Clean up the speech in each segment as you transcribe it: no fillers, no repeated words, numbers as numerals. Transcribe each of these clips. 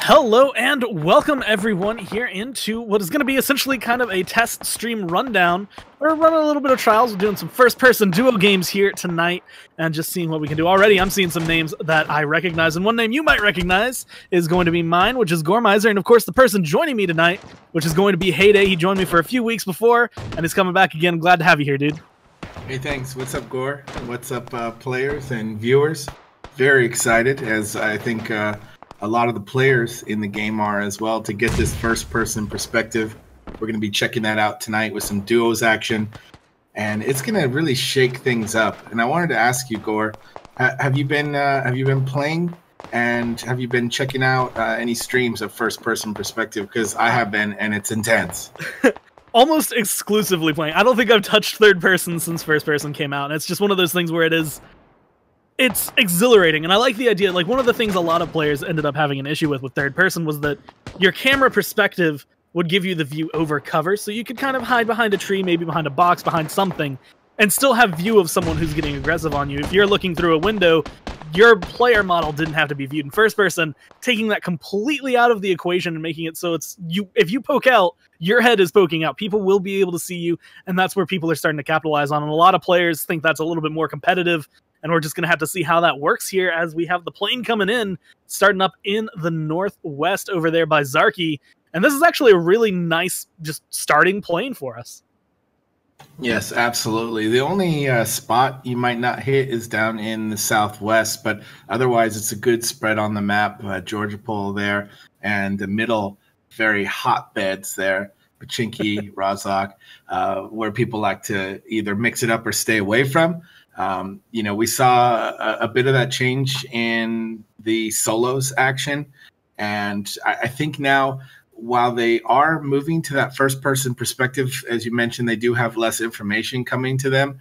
Hello and welcome everyone here into what is going to be essentially kind of a test stream rundown. We're running a little bit of trials. We're doing some first-person duo games here tonight and just seeing what we can do. Already I'm seeing some names that I recognize, and one name you might recognize is going to be mine, which is Gormizer, and of course the person joining me tonight, which is going to be Heyday. He joined me for a few weeks before and he's coming back again. Glad to have you here, dude. Hey, thanks. What's up, Gore? What's up, players and viewers? Very excited, as I think a lot of the players in the game are as well, to get this first-person perspective. We're going to be checking that out tonight with some duos action, and it's going to really shake things up. And I wanted to ask you, Gore, have you been playing, and have you been checking out any streams of first-person perspective? Because I have been, and it's intense. Almost exclusively playing. I don't think I've touched third person since first person came out, and it's just one of those things where it's exhilarating, and I like the idea. Like, one of the things a lot of players ended up having an issue with third person was that your camera perspective would give you the view over cover, so you could kind of hide behind a tree, maybe behind a box, behind something, and still have view of someone who's getting aggressive on you. If you're looking through a window, your player model didn't have to be viewed in first person, taking that completely out of the equation and making it so it's if you poke out, your head is poking out. People will be able to see you, and that's where people are starting to capitalize on. And a lot of players think that's a little bit more competitive, and we're just going to have to see how that works here as we have the plane coming in, starting up in the northwest over there by Zarky. And this is actually a really nice just starting plane for us. Yes, absolutely. The only spot you might not hit is down in the southwest, but otherwise it's a good spread on the map. Georgia Pole there, and the middle very hotbeds there, Pachinki, Rozhok, where people like to either mix it up or stay away from. We saw a bit of that change in the solos action. And I think now, while they are moving to that first person perspective, as you mentioned, they do have less information coming to them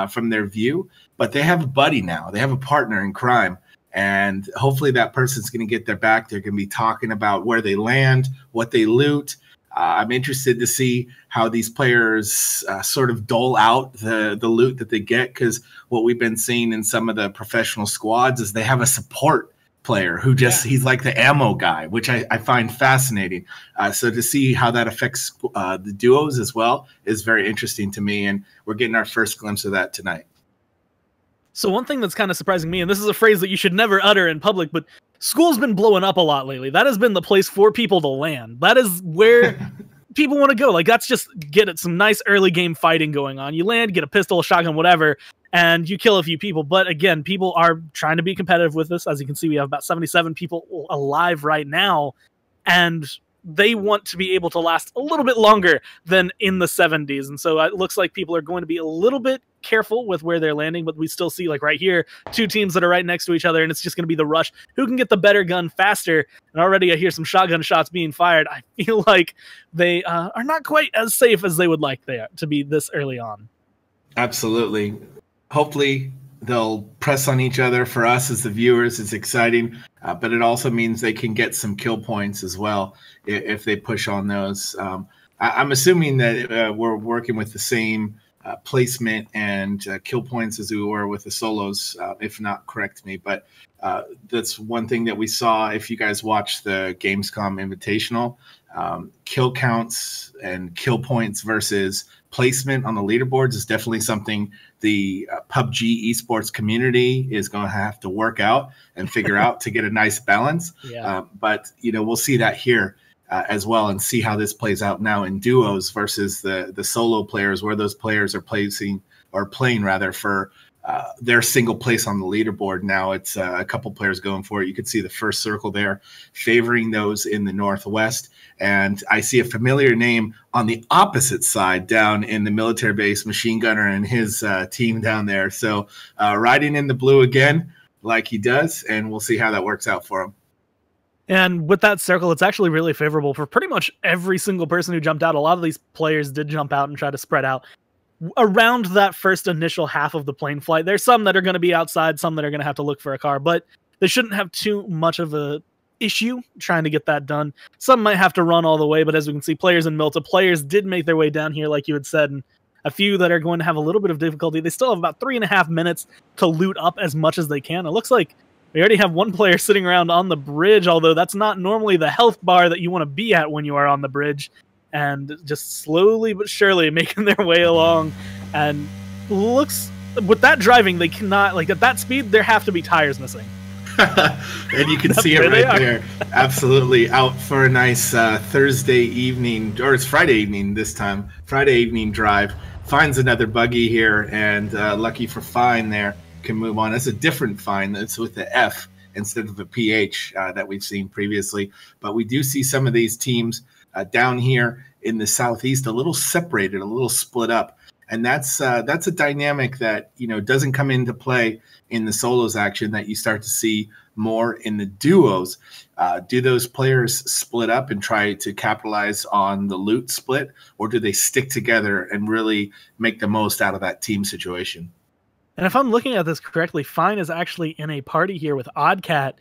from their view, but they have a buddy now. They have a partner in crime. And hopefully that person's going to get their back. They're going to be talking about where they land, what they loot. I'm interested to see how these players sort of dole out the loot that they get, because what we've been seeing in some of the professional squads is they have a support player who he's like the ammo guy, which I find fascinating. So to see how that affects the duos as well is very interesting to me, and we're getting our first glimpse of that tonight. So one thing that's kind of surprising me, and this is a phrase that you should never utter in public, but school's been blowing up a lot lately. That has been the place for people to land. That is where people want to go. Like, that's just some nice early game fighting going on. You land, get a pistol, a shotgun, whatever, and you kill a few people. But again, people are trying to be competitive with this. As you can see, we have about 77 people alive right now, and they want to be able to last a little bit longer than in the 70s. And so it looks like people are going to be a little bit careful with where they're landing, but we still see, like right here, two teams that are right next to each other, and it's just going to be the rush. Who can get the better gun faster? And already I hear some shotgun shots being fired. I feel like they are not quite as safe as they would like to be this early on. Absolutely. Hopefully they'll press on each other. For us as the viewers, it's exciting, but it also means they can get some kill points as well if they push on those. I'm assuming that we're working with the same placement and kill points as we were with the solos. If not, correct me. But that's one thing that we saw. If you guys watched the Gamescom Invitational, kill counts and kill points versus placement on the leaderboards is definitely something the PUBG esports community is going to have to work out and figure out to get a nice balance. Yeah. But we'll see that here as well, and see how this plays out now in duos versus the solo players, where those players are playing for their single place on the leaderboard. Now it's a couple players going for it. You could see the first circle there favoring those in the Northwest. And I see a familiar name on the opposite side down in the military base, Machine Gunner and his team down there. So riding in the blue again, like he does, and we'll see how that works out for him. And with that circle, it's actually really favorable for pretty much every single person who jumped out. A lot of these players did jump out and try to spread out around that first initial half of the plane flight. There's some that are going to be outside, some that are going to have to look for a car, but they shouldn't have too much of a issue trying to get that done. Some might have to run all the way, but as we can see, players in Milta, players did make their way down here, like you had said, and a few that are going to have a little bit of difficulty. They still have about 3.5 minutes to loot up as much as they can. It looks like we already have one player sitting around on the bridge, although that's not normally the health bar that you want to be at when you are on the bridge, and just slowly but surely making their way along. And looks, with that driving, they cannot, like at that speed, there have to be tires missing. And you can see it right there. Absolutely out for a nice Thursday evening, or it's Friday evening this time. Friday evening drive. Finds another buggy here, and lucky for Fine there, can move on. It's a different Fine. It's with the F instead of a PH that we've seen previously. But we do see some of these teams down here in the Southeast a little separated, a little split up. And that's a dynamic that doesn't come into play in the solos action that you start to see more in the duos. Do those players split up and try to capitalize on the loot split, or do they stick together and really make the most out of that team situation? And if I'm looking at this correctly, Fine is actually in a party here with Oddcat,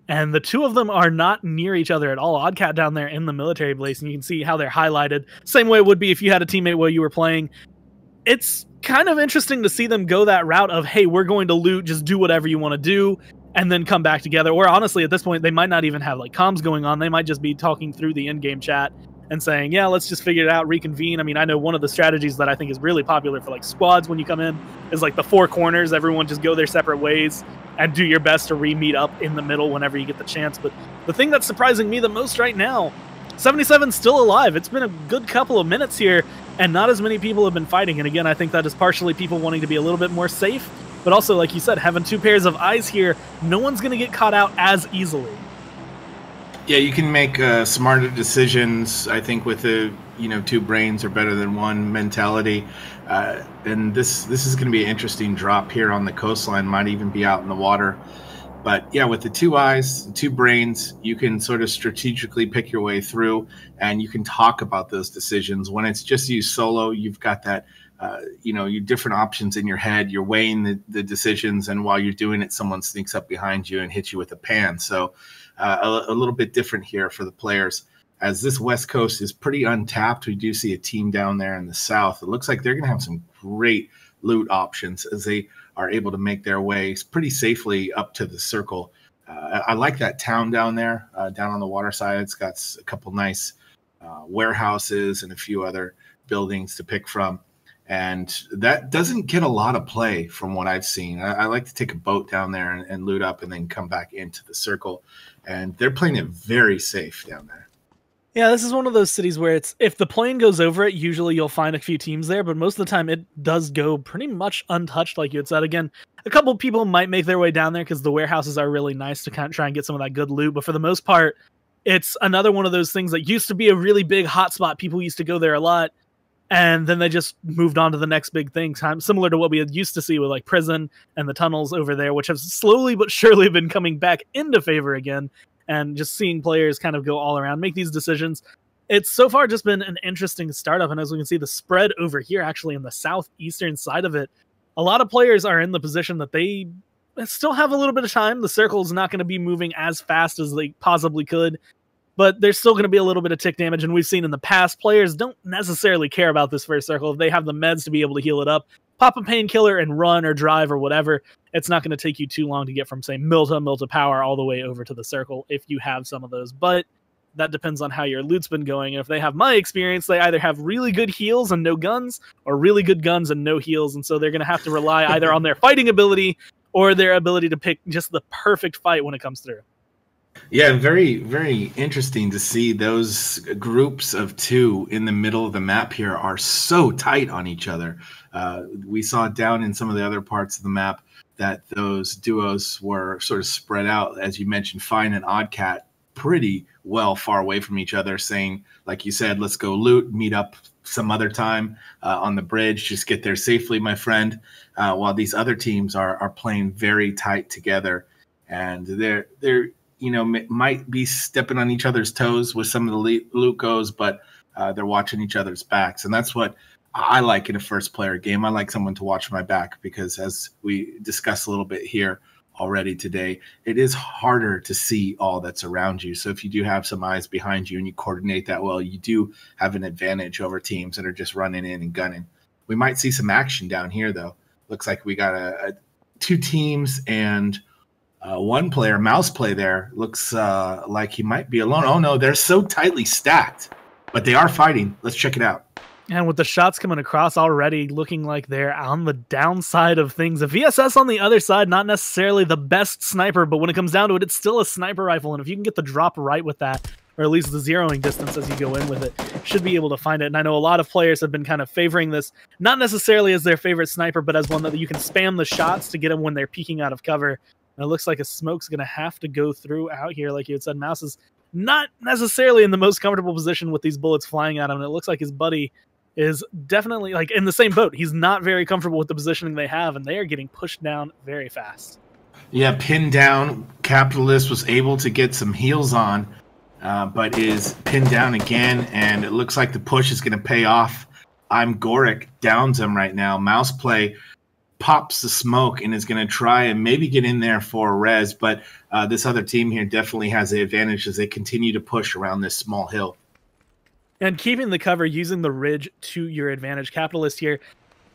and the two of them are not near each other at all. Oddcat down there in the military base, and you can see how they're highlighted. Same way it would be if you had a teammate while you were playing. It's kind of interesting to see them go that route of, hey, we're going to loot, just do whatever you want to do, and then come back together. Or honestly, at this point, they might not even have like comms going on. They might just be talking through the in-game chat and saying, yeah, let's just figure it out, reconvene. I mean, I know one of the strategies that I think is really popular for like squads when you come in is like the four corners. Everyone just go their separate ways and do your best to re-meet up in the middle whenever you get the chance. But the thing that's surprising me the most right now, 77's still alive. It's been a good couple of minutes here, and not as many people have been fighting. And again, I think that is partially people wanting to be a little bit more safe, but also, like you said, having two pairs of eyes here, no one's going to get caught out as easily. Yeah, you can make smarter decisions. I think with the two brains are better than one mentality, and this is going to be an interesting drop here on the coastline. Might even be out in the water, but yeah, with the two eyes, the two brains, you can sort of strategically pick your way through, and you can talk about those decisions. When it's just you solo, you've got that. Your different options in your head. You're weighing the decisions, and while you're doing it, someone sneaks up behind you and hits you with a pan. So a little bit different here for the players. As this West Coast is pretty untapped, we do see a team down there in the South. It looks like they're going to have some great loot options as they are able to make their way pretty safely up to the circle. I like that town down there, down on the water side. It's got a couple nice warehouses and a few other buildings to pick from. And that doesn't get a lot of play from what I've seen. I like to take a boat down there and loot up and then come back into the circle. And they're playing it very safe down there. Yeah, this is one of those cities where it's if the plane goes over it, usually you'll find a few teams there, but most of the time it does go pretty much untouched, like you had said. Again, a couple people might make their way down there because the warehouses are really nice to kind of try and get some of that good loot, but for the most part, it's another one of those things that used to be a really big hotspot. People used to go there a lot, and then they just moved on to the next big thing, similar to what we had used to see with like prison and the tunnels over there, which have slowly but surely been coming back into favor again. And just seeing players kind of go all around, make these decisions. It's so far just been an interesting startup. And as we can see, the spread over here, actually in the southeastern side of it, a lot of players are in the position that they still have a little bit of time. The circle is not going to be moving as fast as they possibly could, but there's still going to be a little bit of tick damage. And we've seen in the past, players don't necessarily care about this first circle. If they have the meds to be able to heal it up, pop a painkiller and run or drive or whatever. It's not going to take you too long to get from, say, Milta Power all the way over to the circle if you have some of those. But that depends on how your loot's been going. And if they have my experience, they either have really good heals and no guns or really good guns and no heals. And so they're going to have to rely either on their fighting ability or their ability to pick just the perfect fight when it comes through. Yeah, very, very interesting to see those groups of two in the middle of the map here are so tight on each other. We saw down in some of the other parts of the map that those duos were sort of spread out, as you mentioned, Fine and Oddcat, pretty well far away from each other, saying, like you said, let's go loot, meet up some other time on the bridge, just get there safely, my friend, while these other teams are playing very tight together. And they're might be stepping on each other's toes with some of the loot goes, but they're watching each other's backs. And that's what I like in a first-player game. I like someone to watch my back because, as we discussed a little bit here already today, it is harder to see all that's around you. So if you do have some eyes behind you and you coordinate that well, you do have an advantage over teams that are just running in and gunning. We might see some action down here, though. Looks like we got two teams and one player, Mouse Play there, looks like he might be alone. Oh, no, they're so tightly stacked, but they are fighting. Let's check it out. And with the shots coming across already, looking like they're on the downside of things. A VSS on the other side, not necessarily the best sniper, but when it comes down to it, it's still a sniper rifle. And if you can get the drop right with that, or at least the zeroing distance as you go in with it, should be able to find it. And I know a lot of players have been kind of favoring this, not necessarily as their favorite sniper, but as one that you can spam the shots to get them when they're peeking out of cover. And it looks like a smoke's going to have to go through out here. Like you had said, Mouse is not necessarily in the most comfortable position with these bullets flying at him. And it looks like his buddy is definitely like in the same boat. He's not very comfortable with the positioning they have, and they are getting pushed down very fast. Yeah, pinned down. Capitalist was able to get some heals on, but is pinned down again, and it looks like the push is going to pay off. I'm Goric downs him right now. Mouse Play pops the smoke and is going to try and maybe get in there for a res, but this other team here definitely has the advantage as they continue to push around this small hill. And keeping the cover, using the ridge to your advantage. Capitalist here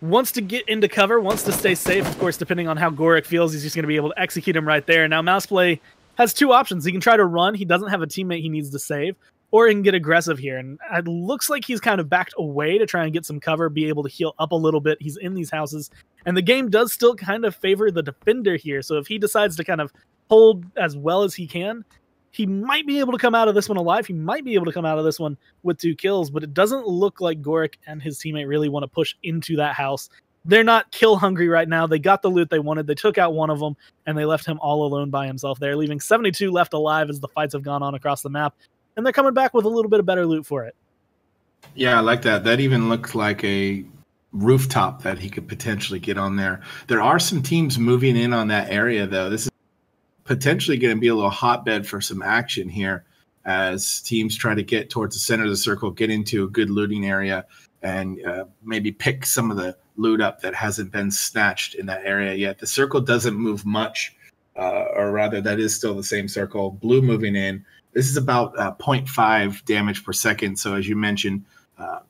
wants to get into cover, wants to stay safe. Of course, depending on how Goric feels, he's just going to be able to execute him right there. Now, Mouseplay has two options. He can try to run. He doesn't have a teammate he needs to save. Or he can get aggressive here. And it looks like he's kind of backed away to try and get some cover, be able to heal up a little bit. He's in these houses. And the game does still kind of favor the defender here. So if he decides to kind of hold as well as he can, he might be able to come out of this one alive. He might be able to come out of this one with 2 kills, but it doesn't look like Goric and his teammate really want to push into that house. they're not kill hungry right now. They got the loot they wanted. They took out one of them, and they left him all alone by himself there, leaving 72 left alive as the fights have gone on across the map. And they're coming back with a little bit of better loot for it. Yeah, I like that. That even looks like a rooftop that he could potentially get on there. There are some teams moving in on that area, though. This is potentially going to be a little hotbed for some action here as teams try to get towards the center of the circle, get into a good looting area, and maybe pick some of the loot up that hasn't been snatched in that area yet. The circle doesn't move much, or rather that is still the same circle. Blue moving in. This is about 0.5 damage per second. So as you mentioned,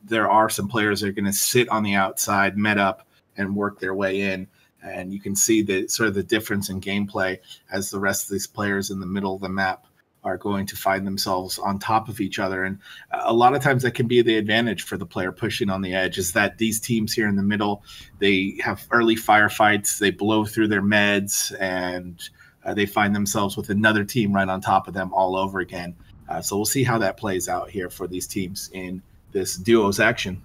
there are some players that are going to sit on the outside, met up, and work their way in. And you can see the sort of the difference in gameplay as the rest of these players in the middle of the map are going to find themselves on top of each other. And a lot of times that can be the advantage for the player pushing on the edge, is that these teams here in the middle, they have early firefights, they blow through their meds, and they find themselves with another team right on top of them all over again. So we'll see how that plays out here for these teams in this duos action.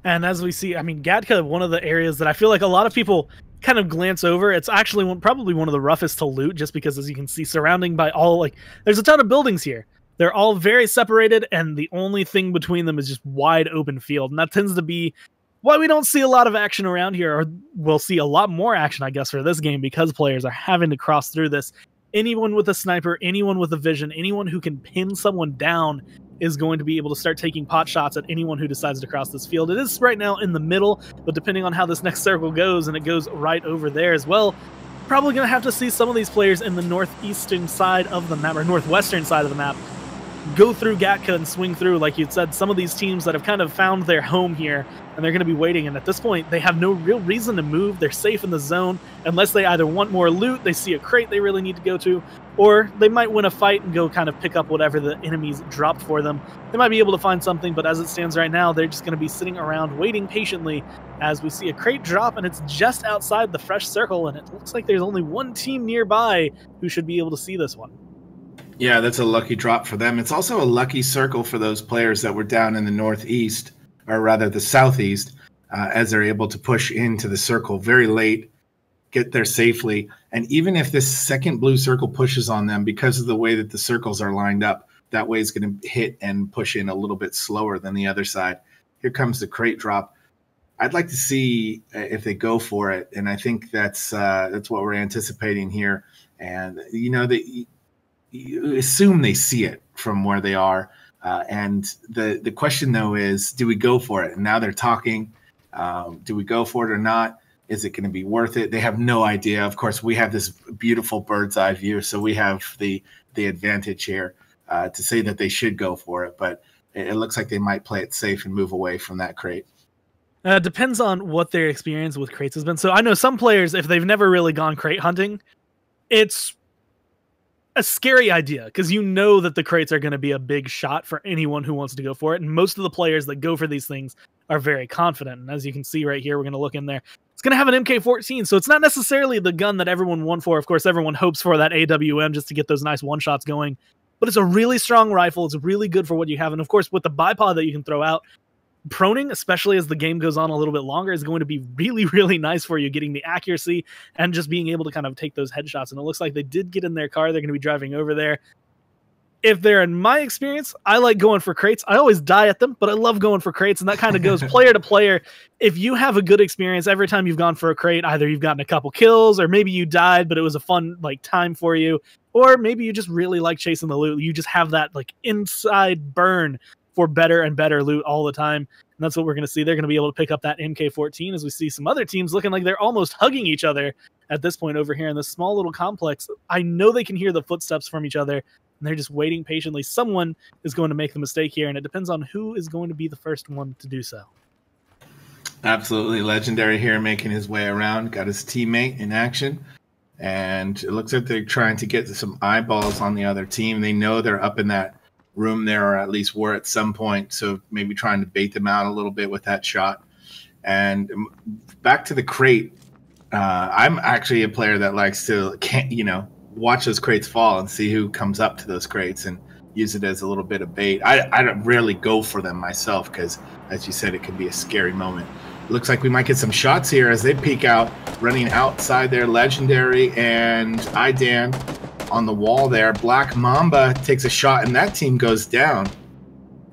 And as we see, I mean, Gatka, one of the areas that I feel like a lot of people kind of glance over. It's actually probably one of the roughest to loot, just because, as you can see, surrounding by all, like, there's a ton of buildings here. They're all very separated, and the only thing between them is just wide open field. And that tends to be why we don't see a lot of action around here, or we'll see a lot more action, I guess, for this game, because players are having to cross through this. Anyone with a sniper, anyone with a vision, anyone who can pin someone down is going to be able to start taking pot shots at anyone who decides to cross this field. It is right now in the middle, but depending on how this next circle goes, and it goes right over there as well, probably going to have to see some of these players in the northeastern side of the map, or northwestern side of the map, go through Gatka and swing through. Like you said, some of these teams that have kind of found their home here, and they're going to be waiting, and at this point they have no real reason to move. They're safe in the zone unless they either want more loot, they see a crate they really need to go to, or they might win a fight and go kind of pick up whatever the enemies dropped for them. They might be able to find something, but as it stands right now, they're just going to be sitting around waiting patiently as we see a crate drop, and it's just outside the fresh circle, and it looks like there's only one team nearby who should be able to see this one. Yeah, that's a lucky drop for them. It's also a lucky circle for those players that were down in the northeast, or rather the southeast, as they're able to push into the circle very late, get there safely. And even if this second blue circle pushes on them, because of the way that the circles are lined up, that way is going to hit and push in a little bit slower than the other side. Here comes the crate drop. I'd like to see if they go for it, and I think that's what we're anticipating here. And you know, you assume they see it from where they are. And the question, though, is, do we go for it? And now they're talking. Do we go for it or not? Is it going to be worth it? They have no idea. Of course, we have this beautiful bird's eye view, so we have the advantage here to say that they should go for it. But it looks like they might play it safe and move away from that crate. It depends on what their experience with crates has been. So I know some players, if they've never really gone crate hunting, it's a scary idea, because you know that the crates are going to be a big shot for anyone who wants to go for it. And most of the players that go for these things are very confident. And as you can see right here, we're going to look in there. It's going to have an MK14, so it's not necessarily the gun that everyone won for. Of course, everyone hopes for that AWM just to get those nice one-shots going. But it's a really strong rifle. It's really good for what you have. And of course, with the bipod that you can throw out, proning, especially as the game goes on a little bit longer, is going to be really, really nice for you, getting the accuracy and just being able to kind of take those headshots. And it looks like they did get in their car. They're going to be driving over there. If they're in my experience, I like going for crates. I always die at them, but I love going for crates, and that kind of goes player to player. If you have a good experience every time you've gone for a crate, either you've gotten a couple kills, or maybe you died, but it was a fun time for you, or maybe you just really like chasing the loot. You just have that inside burn for better and better loot all the time. And that's what we're going to see. They're going to be able to pick up that MK14 as we see some other teams looking like they're almost hugging each other at this point over here in this small little complex. I know they can hear the footsteps from each other, and they're just waiting patiently. Someone is going to make the mistake here, and it depends on who is going to be the first one to do so. Absolutely. Legendary here making his way around. Got his teammate in action. And it looks like they're trying to get some eyeballs on the other team. They know they're up in that room there, or at least were at some point, so maybe trying to bait them out a little bit with that shot. And back to the crate, I'm actually a player that likes to watch those crates fall and see who comes up to those crates and use it as a little bit of bait. I don't rarely go for them myself, because as you said, it can be a scary moment. Looks like we might get some shots here as they peek out, running outside their Legendary and Idan on the wall there. Black Mamba takes a shot, and that team goes down.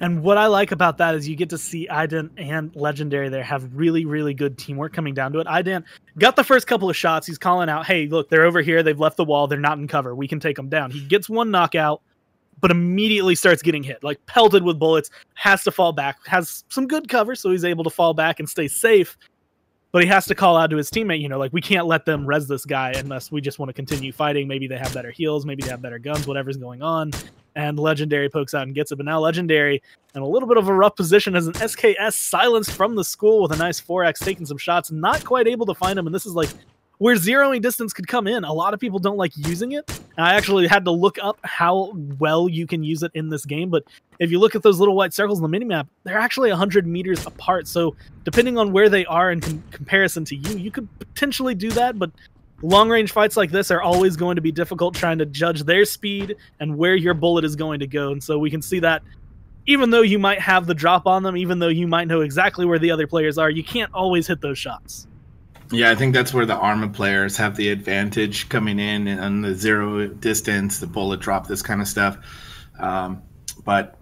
And what I like about that is you get to see Idan and Legendary there have really, really good teamwork coming down to it. Idan got the first couple of shots. He's calling out, hey, look, they're over here. They've left the wall. They're not in cover. We can take them down. He gets one knockout, but immediately starts getting hit, like pelted with bullets, has to fall back, has some good cover, so he's able to fall back and stay safe. But he has to call out to his teammate, you know, like, we can't let them res this guy unless we just want to continue fighting. Maybe they have better heals, maybe they have better guns, whatever's going on. And Legendary pokes out and gets it. But now Legendary in a little bit of a rough position as an SKS silenced from the school with a nice 4x, taking some shots, not quite able to find him. And this is like where zeroing distance could come in. A lot of people don't like using it. And I actually had to look up how well you can use it in this game. But if you look at those little white circles on the minimap, they're actually 100 meters apart. So depending on where they are in comparison to you, you could potentially do that. But long-range fights like this are always going to be difficult, trying to judge their speed and where your bullet is going to go. And so we can see that even though you might have the drop on them, even though you might know exactly where the other players are, you can't always hit those shots. Yeah, I think that's where the Arma players have the advantage coming in on the zero distance, the bullet drop, this kind of stuff. But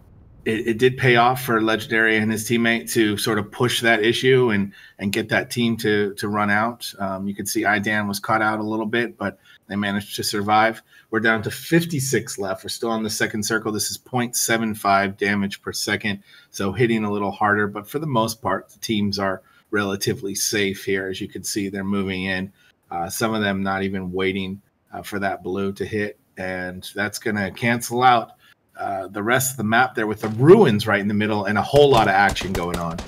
it did pay off for Legendary and his teammate to sort of push that issue and get that team to run out. You could see Idan was caught out a little bit, but they managed to survive. We're down to 56 left. We're still on the second circle. This is 0.75 damage per second, so hitting a little harder. But for the most part, the teams are relatively safe here. As you can see, they're moving in. Some of them not even waiting for that blue to hit, and that's going to cancel out the rest of the map there with the ruins right in the middle and a whole lot of action going on.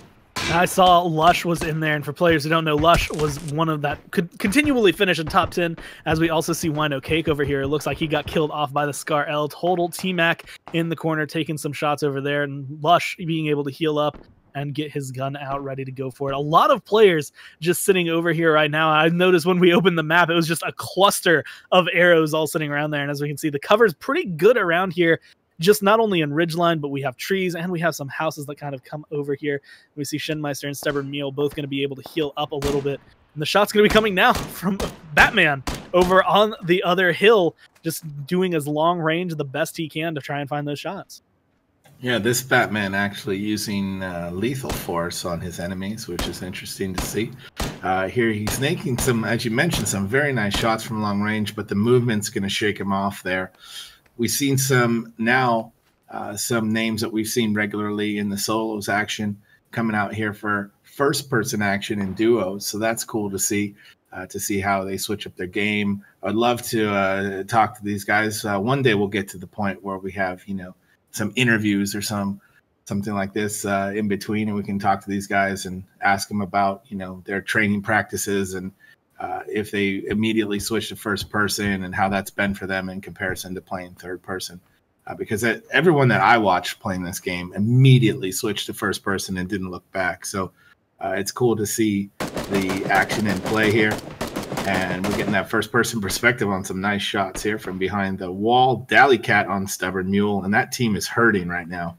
I saw Lush was in there, and for players who don't know, Lush was one of that could continually finish in top 10, as we also see Wino Cake over here. It looks like he got killed off by the Scar L. Total T-Mac in the corner, taking some shots over there, and Lush being able to heal up and get his gun out ready to go for it. A lot of players just sitting over here right now. I noticed when we opened the map, it was just a cluster of arrows all sitting around there, and as we can see, the cover is pretty good around here. Just not only in Ridgeline, but we have trees and we have some houses that kind of come over here. We see Shinmeister and Stubborn Meal both going to be able to heal up a little bit. And the shot's going to be coming now from Batman over on the other hill, just doing as long range the best he can to try and find those shots. Yeah, this Batman actually using lethal force on his enemies, which is interesting to see. Here he's making some, as you mentioned, some very nice shots from long range, but the movement's going to shake him off there. We've seen some now, some names that we've seen regularly in the solos action coming out here for first-person action and duos. So that's cool to see how they switch up their game. I'd love to talk to these guys. One day we'll get to the point where we have, you know, some interviews or something like this in between, and we can talk to these guys and ask them about, you know, their training practices and if they immediately switch to first person and how that's been for them in comparison to playing third person. Because everyone that I watched playing this game immediately switched to first person and didn't look back. So it's cool to see the action in play here. And we're getting that first person perspective on some nice shots here from behind the wall. Dally-Cat on Stubborn Mule, and that team is hurting right now.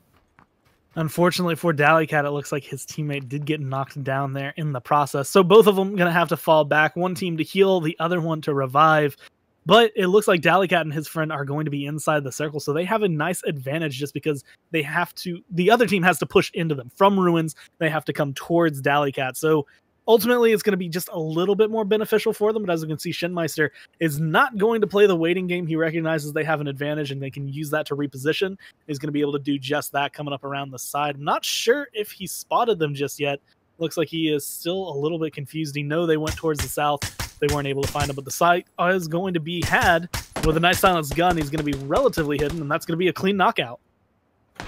Unfortunately for Dally-Cat, it looks like his teammate did get knocked down there in the process. So both of them going to have to fall back. One team to heal, the other one to revive. But it looks like Dally-Cat and his friend are going to be inside the circle. So they have a nice advantage just because they have to, the other team has to push into them. From ruins, they have to come towards Dally-Cat. So ultimately, it's going to be just a little bit more beneficial for them. But as you can see, Shinmeister is not going to play the waiting game. He recognizes they have an advantage and they can use that to reposition. He's going to be able to do just that coming up around the side. I'm not sure if he spotted them just yet. Looks like he is still a little bit confused. He knows they went towards the south. They weren't able to find him, but the site is going to be had with a nice silenced gun. He's going to be relatively hidden, and that's going to be a clean knockout.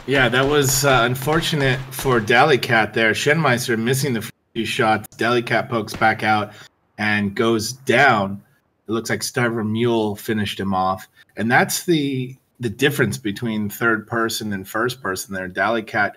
Yeah, that was unfortunate for Dally-Cat there. Shinmeister missing the few shots. Dally-Cat pokes back out and goes down. It looks like Stubborn Mule finished him off, and that's the difference between third person and first person there. Dally-Cat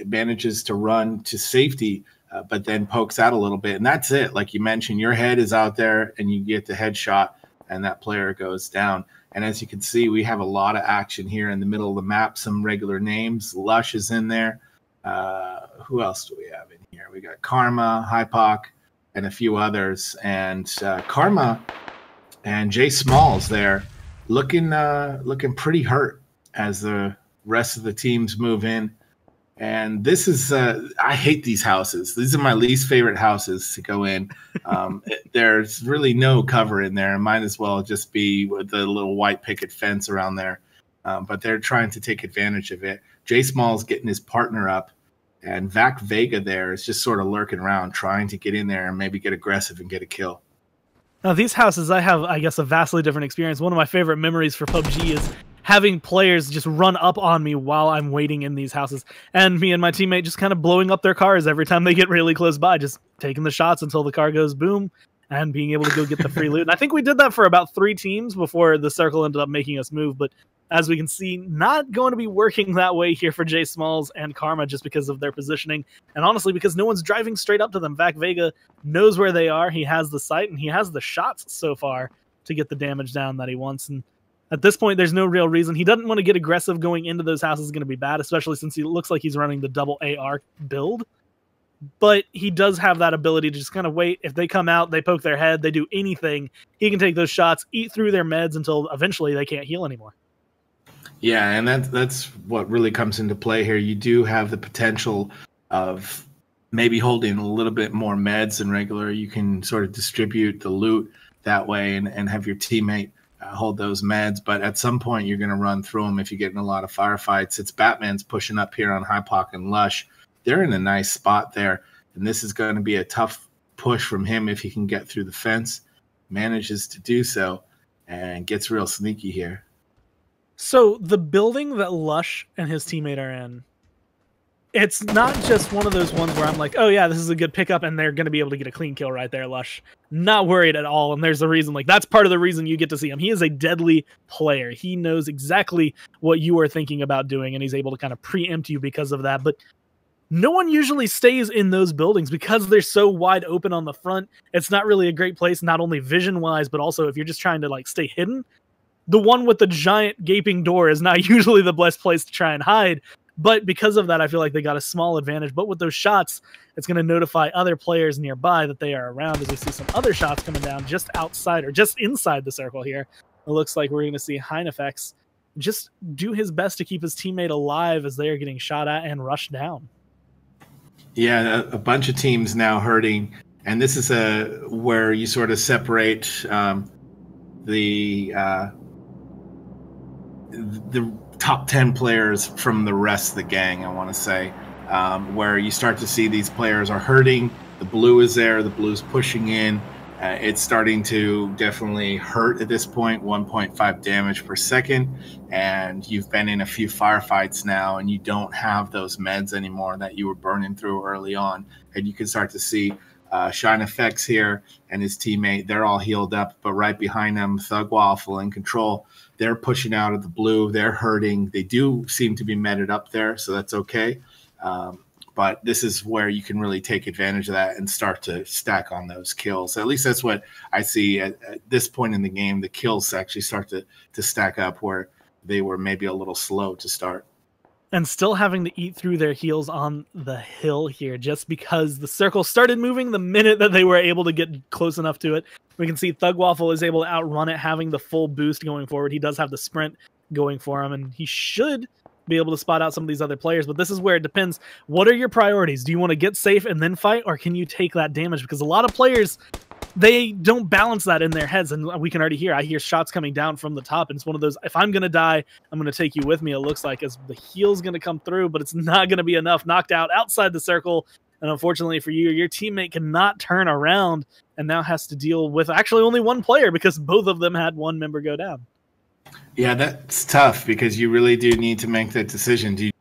manages to run to safety, but then pokes out a little bit, and that's it. Like you mentioned, your head is out there, and you get the headshot, and that player goes down. And as you can see, we have a lot of action here in the middle of the map. Some regular names. Lush is in there. Who else do we have in here? there? We got Karma, Hypoc, and a few others. And Karma and Jay Smalls there looking pretty hurt as the rest of the teams move in. And this is I hate these houses. These are my least favorite houses to go in. There's really no cover in there. It might as well just be with the little white picket fence around there. But they're trying to take advantage of it. Jay Small's getting his partner up, and Vac Vega there is just sort of lurking around, trying to get in there and maybe get aggressive and get a kill. Now, these houses, I have, I guess, a vastly different experience. One of my favorite memories for PUBG is having players just run up on me while I'm waiting in these houses, and me and my teammate just kind of blowing up their cars every time they get really close by, just taking the shots until the car goes boom, and being able to go get the free loot. And I think we did that for about 3 teams before the circle ended up making us move, but as we can see, not going to be working that way here for Jay Smalls and Karma just because of their positioning, and honestly because no one's driving straight up to them. Vac Vega knows where they are, he has the sight, and he has the shots so far to get the damage down that he wants. And at this point, there's no real reason. He doesn't want to get aggressive. Going into those houses is going to be bad, especially since he looks like he's running the double AR build. But he does have that ability to just kind of wait. If they come out, they poke their head, they do anything, he can take those shots, eat through their meds until eventually they can't heal anymore. Yeah, and that's what really comes into play here. You do have the potential of maybe holding a little bit more meds than regular. You can sort of distribute the loot that way and have your teammate hold those meds. But at some point, you're going to run through them if you get in a lot of firefights. It's Batman's pushing up here on Hypoc and Lush. They're in a nice spot there, and this is going to be a tough push from him if he can get through the fence. Manages to do so and gets real sneaky here. So the building that Lush and his teammate are in, it's not just one of those ones where I'm like, oh yeah, this is a good pickup and they're going to be able to get a clean kill right there, Lush. Not worried at all. And there's a reason, like that's part of the reason you get to see him. He is a deadly player. He knows exactly what you are thinking about doing, and he's able to kind of preempt you because of that. But no one usually stays in those buildings because they're so wide open on the front. It's not really a great place, not only vision wise, but also if you're just trying to like stay hidden. The one with the giant gaping door is not usually the best place to try and hide, but because of that, I feel like they got a small advantage. But with those shots, it's going to notify other players nearby that they are around, as we see some other shots coming down just outside or just inside the circle here. It looks like we're going to see Hynefex just do his best to keep his teammate alive as they are getting shot at and rushed down. Yeah, a bunch of teams now hurting, and this is where you sort of separate the top 10 players from the rest of the gang, I want to say, where you start to see these players are hurting. The blue is there. The blue's pushing in. It's starting to definitely hurt at this point, 1.5 damage per second. And you've been in a few firefights now, and you don't have those meds anymore that you were burning through early on. And you can start to see Shine Effects here and his teammate. They're all healed up, but right behind them, Thug Waffle in control. They're pushing out of the blue. They're hurting. They do seem to be meted up there, so that's okay. But this is where you can really take advantage of that and start to stack on those kills. At least that's what I see at this point in the game. The kills actually start to stack up where they were maybe a little slow to start. And still having to eat through their heals on the hill here just because the circle started moving the minute that they were able to get close enough to it. We can see Thug Waffle is able to outrun it, having the full boost going forward. He does have the sprint going for him, and he should be able to spot out some of these other players. But this is where it depends. What are your priorities? Do you want to get safe and then fight, or can you take that damage? Because a lot of players, they don't balance that in their heads, and we can already hear. I hear shots coming down from the top, and it's one of those, if I'm going to die, I'm going to take you with me, it looks like, as the heal's going to come through, but it's not going to be enough. Knocked out outside the circle, and unfortunately for you, your teammate cannot turn around and now has to deal with actually only one player because both of them had one member go down. Yeah, that's tough because you really do need to make that decision. Do you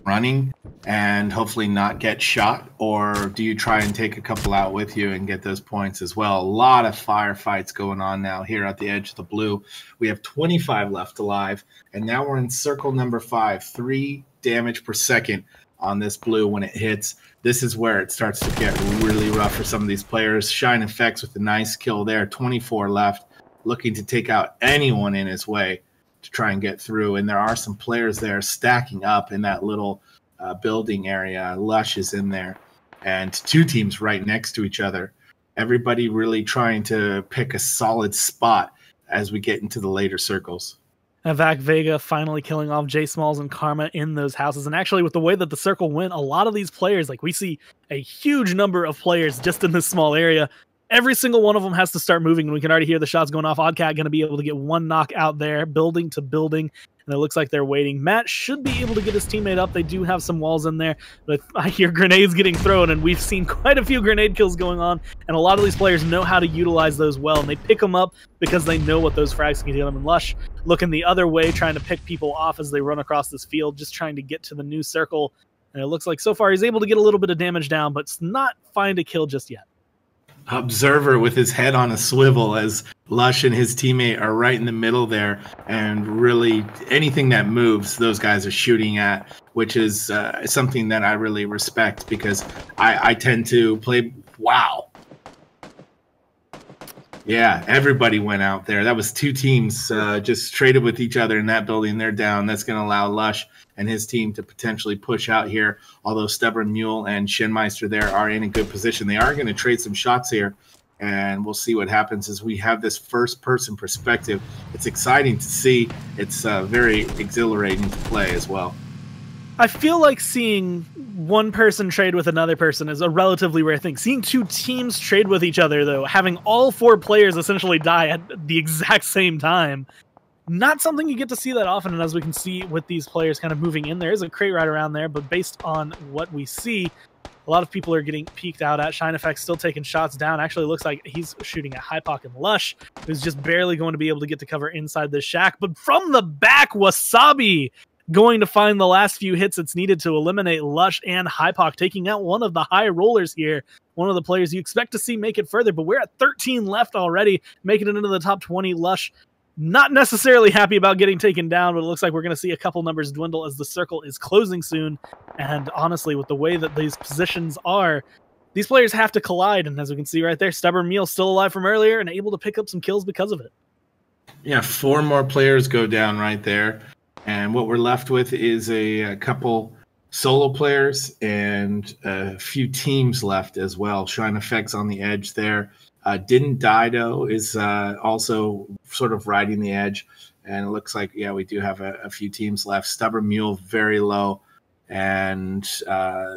running and hopefully not get shot, or do you try and take a couple out with you and get those points as well? A lot of firefights going on now here at the edge of the blue. We have 25 left alive, and now we're in circle number 5, 3 damage per second on this blue when it hits. This is where it starts to get really rough for some of these players. Shine Effects with a nice kill there, 24 left, looking to take out anyone in his way to try and get through. And there are some players there stacking up in that little building area. Lush is in there, and 2 teams right next to each other. Everybody really trying to pick a solid spot as we get into the later circles. Vac Vega finally killing off J Smalls and Karma in those houses. And actually, with the way that the circle went, a lot of these players, like we see a huge number of players just in this small area. Every single one of them has to start moving, and we can already hear the shots going off. Oddcat going to be able to get one knock out there, building to building, and it looks like they're waiting. Matt should be able to get his teammate up. They do have some walls in there, but I hear grenades getting thrown, and we've seen quite a few grenade kills going on, and a lot of these players know how to utilize those well, and they pick them up because they know what those frags can do them. And Lush looking the other way, trying to pick people off as they run across this field, just trying to get to the new circle, and it looks like so far he's able to get a little bit of damage down, but not find a kill just yet. Observer with his head on a swivel as Lush and his teammate are right in the middle there, and really anything that moves those guys are shooting at, which is something that I really respect, because I tend to play wow. Yeah, everybody went out there. That was 2 teams just traded with each other in that building. They're down. That's going to allow Lush and his team to potentially push out here, although Stubborn Mule and Shinmeister there are in a good position. They are going to trade some shots here, and we'll see what happens as we have this first-person perspective. It's exciting to see. It's very exhilarating to play as well. I feel like seeing one person trade with another person is a relatively rare thing. Seeing 2 teams trade with each other, though, having all 4 players essentially die at the exact same time, not something you get to see that often. And as we can see with these players kind of moving in, there is a crate right around there, but based on what we see, a lot of people are getting peeked out at. Shine Effect still taking shots down. Actually, looks like he's shooting at Hypoc and Lush, who's just barely going to be able to get to cover inside the shack. But from the back, Wasabi going to find the last few hits it's needed to eliminate Lush and Hypoc, taking out one of the high rollers here. One of the players you expect to see make it further, but we're at 13 left already, making it into the top 20. Lush not necessarily happy about getting taken down, but it looks like we're going to see a couple numbers dwindle as the circle is closing soon. And honestly, with the way that these positions are, these players have to collide. And as we can see right there, Stubborn Meal still alive from earlier and able to pick up some kills because of it. Yeah, 4 more players go down right there. And what we're left with is a couple solo players and a few teams left as well. Shine Effects on the edge there. Didn't Die, though, is also sort of riding the edge. And it looks like, yeah, we do have a few teams left. Stubborn Mule very low. And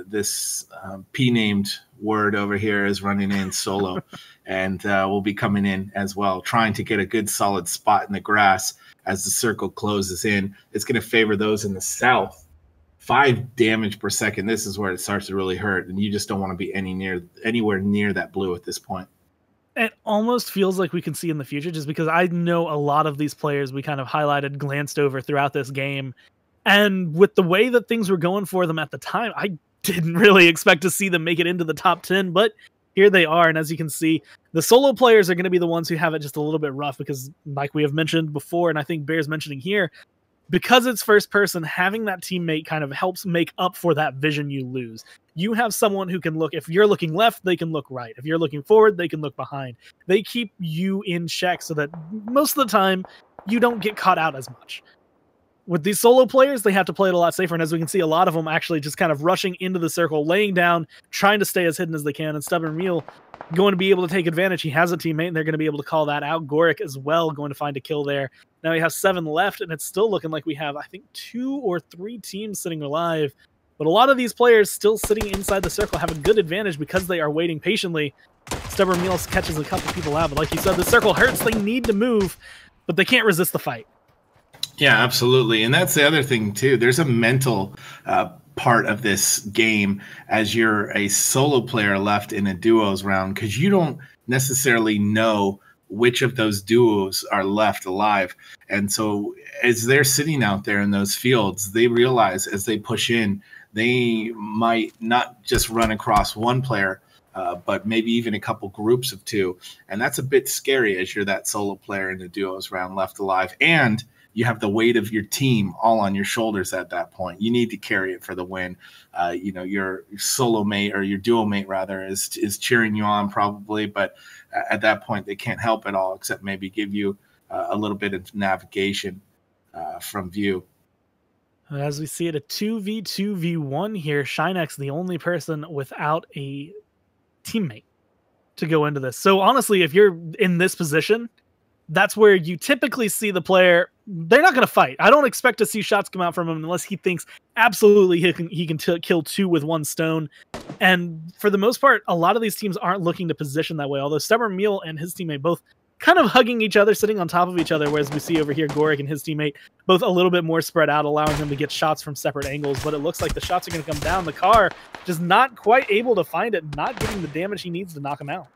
this P-named word over here is running in solo. And will be coming in as well, trying to get a good solid spot in the grass as the circle closes in. It's going to favor those in the south. 5 damage per second. This is where it starts to really hurt, and you just don't want to be anywhere near that blue at this point. It almost feels like we can see in the future, just because I know a lot of these players we kind of highlighted, glanced over throughout this game. And with the way that things were going for them at the time, I didn't really expect to see them make it into the top 10, but here they are. And as you can see, the solo players are going to be the ones who have it just a little bit rough, because like we have mentioned before, and I think Bear's mentioning here, because it's first person, having that teammate kind of helps make up for that vision you lose. You have someone who can look, if you're looking left, they can look right. If you're looking forward, they can look behind. They keep you in check so that most of the time you don't get caught out as much. With these solo players, they have to play it a lot safer, and as we can see, a lot of them actually just kind of rushing into the circle, laying down, trying to stay as hidden as they can, and Stubborn Mule going to be able to take advantage. He has a teammate, and they're going to be able to call that out. Goric as well going to find a kill there. Now we have 7 left, and it's still looking like we have, I think, 2 or 3 teams sitting alive, but a lot of these players still sitting inside the circle have a good advantage because they are waiting patiently. Stubborn Mule catches a couple people out, but like you said, the circle hurts. They need to move, but they can't resist the fight. Yeah, absolutely. And that's the other thing, too. There's a mental part of this game as you're a solo player left in a duos round, because you don't necessarily know which of those duos are left alive. And so as they're sitting out there in those fields, they realize as they push in, they might not just run across one player, but maybe even a couple groups of 2. And that's a bit scary as you're that solo player in the duos round left alive. And you have the weight of your team all on your shoulders at that point. You need to carry it for the win. You know, your solo mate, or your duo mate rather, is cheering you on probably, but at that point they can't help at all except maybe give you a little bit of navigation from view. As we see it, a 2v2v1 here. Shinex, the only person without a teammate to go into this. So honestly, if you're in this position, that's where you typically see the player. They're not going to fight. I don't expect to see shots come out from him unless he thinks absolutely he can kill two with one stone. And for the most part, a lot of these teams aren't looking to position that way. Although Stubborn Mule and his teammate both kind of hugging each other, sitting on top of each other, whereas we see over here Gorik and his teammate both a little bit more spread out, allowing them to get shots from separate angles. But it looks like the shots are going to come down. The car just not quite able to find it, not getting the damage he needs to knock him out.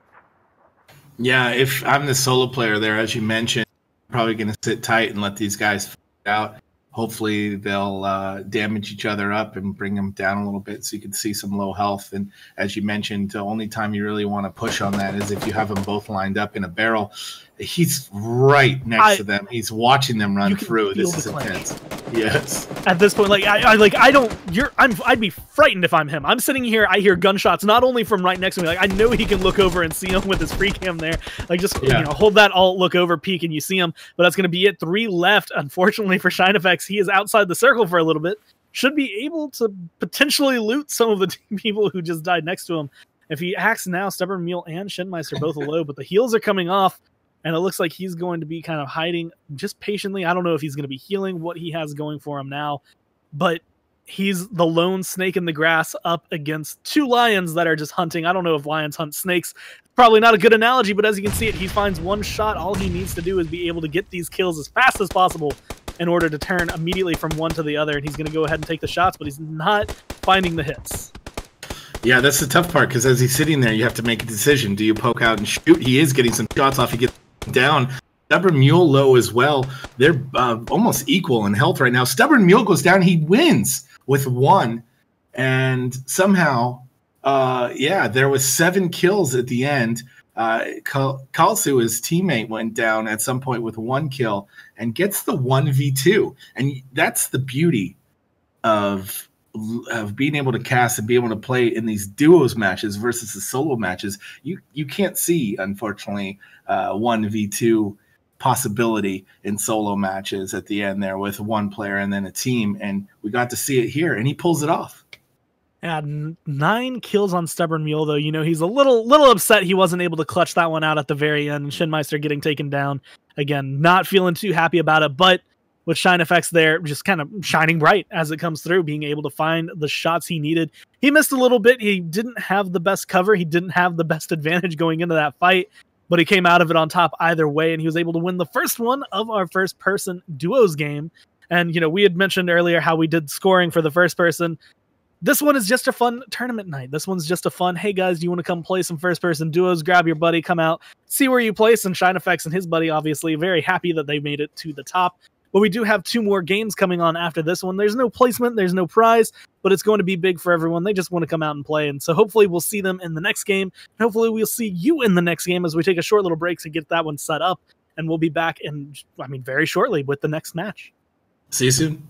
Yeah, if I'm the solo player there, as you mentioned, I'm probably going to sit tight and let these guys fight it out. Hopefully they'll damage each other up and bring them down a little bit so you can see some low health. And as you mentioned, the only time you really want to push on that is if you have them both lined up in a barrel. He's right next to them. He's watching them run through. This is intense. Yes. At this point, I'd be frightened if I'm him. I'm sitting here, I hear gunshots not only from right next to me, like I know he can look over and see him with his free cam there. Like just hold that alt, look over, peek, and you see him. But that's gonna be it. 3 left. Unfortunately for ShineFX, he is outside the circle for a little bit. Should be able to potentially loot some of the people who just died next to him. If he acts now, Stubborn Mule and Shinmeister both low, but the heals are coming off. And it looks like he's going to be kind of hiding just patiently. I don't know if he's going to be healing what he has going for him now, but he's the lone snake in the grass up against 2 lions that are just hunting. I don't know if lions hunt snakes. Probably not a good analogy, but as you can see it, he finds one shot. All he needs to do is be able to get these kills as fast as possible in order to turn immediately from one to the other. And he's going to go ahead and take the shots, but he's not finding the hits. Yeah, that's the tough part, because as he's sitting there, you have to make a decision. Do you poke out and shoot? He is getting some shots off. He gets down. Stubborn Mule low as well. They're almost equal in health right now. Stubborn Mule goes down. He wins with 1. And somehow, there was 7 kills at the end. Kalsu, his teammate, went down at some point with 1 kill and gets the 1v2. And that's the beauty of being able to cast and be able to play in these duos matches versus the solo matches. You can't see, unfortunately, 1v2 possibility in solo matches at the end there with 1 player and then a team, and we got to see it here, and he pulls it off. Yeah, 9 kills on Stubborn Mule, though. He's a little upset he wasn't able to clutch that one out at the very end. Shinmeister getting taken down. Again, not feeling too happy about it, but with ShineFX there, just kind of shining bright as it comes through, being able to find the shots he needed. He missed a little bit. He didn't have the best cover. He didn't have the best advantage going into that fight, but he came out of it on top either way, and he was able to win the first one of our first-person duos game. And, we had mentioned earlier how we did scoring for the first person. This one is just a fun tournament night. This one's just a fun, hey guys, do you want to come play some first-person duos? Grab your buddy, come out, see where you place. And ShineFX and his buddy, obviously, very happy that they made it to the top. But we do have 2 more games coming on after this one. There's no placement, there's no prize, but it's going to be big for everyone. They just want to come out and play. And so hopefully we'll see them in the next game. And hopefully we'll see you in the next game as we take a short little break to get that one set up. And we'll be back very shortly with the next match. See you soon.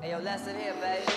Hey, yo, lesson here, baby.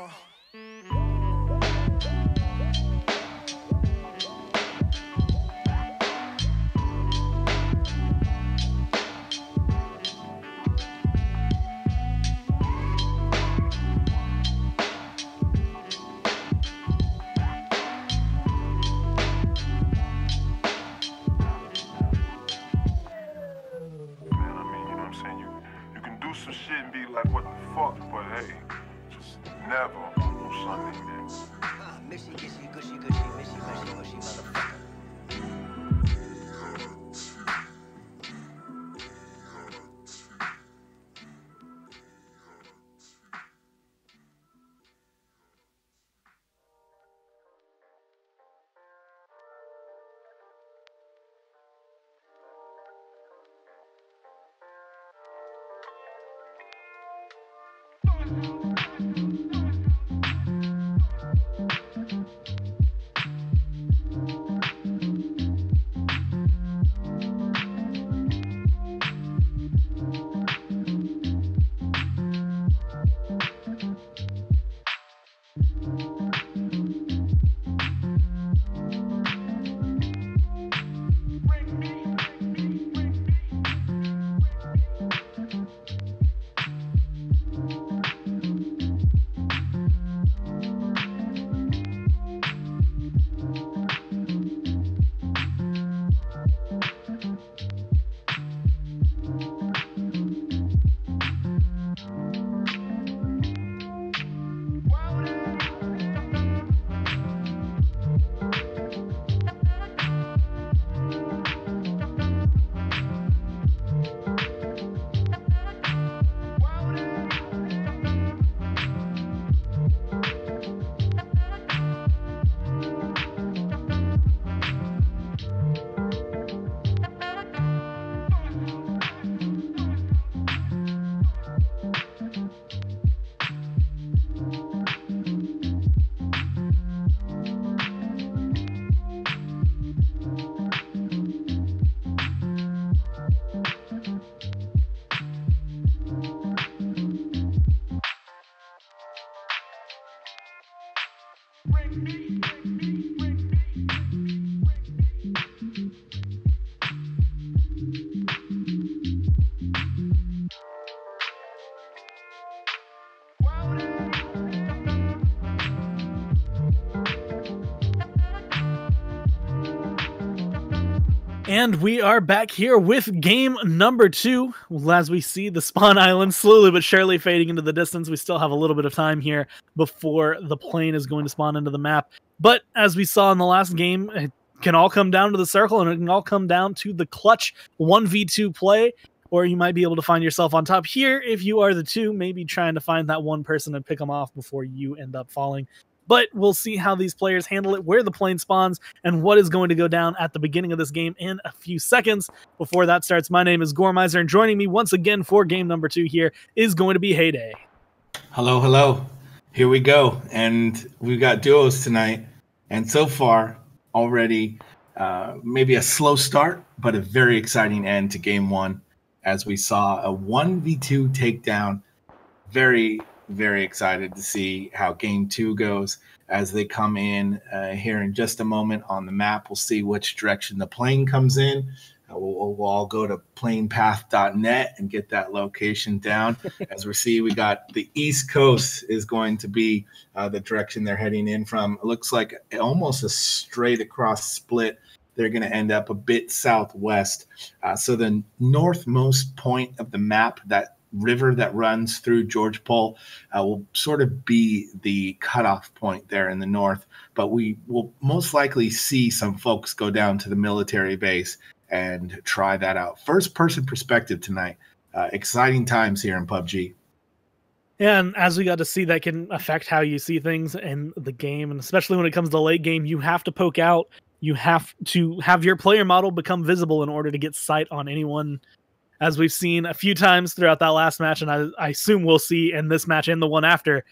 Some shit and be like, what the fuck? But hey, just never on Sunday, man. Missy, gushy, gushy, gushy, missy, mushy, mushy, motherfucker. And we are back here with game number 2. As we see the spawn island slowly but surely fading into the distance, we still have a little bit of time here before the plane is going to spawn into the map. But as we saw in the last game, it can all come down to the circle, and it can all come down to the clutch 1v2 play, or you might be able to find yourself on top here if you are the 2, maybe trying to find that one person and pick them off before you end up falling. But we'll see how these players handle it, where the plane spawns, and what is going to go down at the beginning of this game in a few seconds. Before that starts, my name is Gormizer, and joining me once again for game number 2 here is going to be Heyday. Hello, hello. Here we go. And we've got duos tonight. And so far, already maybe a slow start, but a very exciting end to game 1, as we saw a 1v2 takedown. Very excited to see how game 2 goes as they come in here in just a moment on the map. We'll see which direction the plane comes in. We'll all go to planepath.net and get that location down. As we see, we got the East Coast is going to be the direction they're heading in from. It looks like almost a straight across split. They're going to end up a bit southwest. So the northmost point of the map, that river that runs through George Pole, will sort of be the cutoff point there in the north. But we will most likely see some folks go down to the military base and try that out. First person perspective tonight. Exciting times here in PUBG. Yeah, and as we got to see, that can affect how you see things in the game, and especially when it comes to late game, you have to poke out. You have to have your player model become visible in order to get sight on anyone, as we've seen a few times throughout that last match, and I assume we'll see in this match and the one after.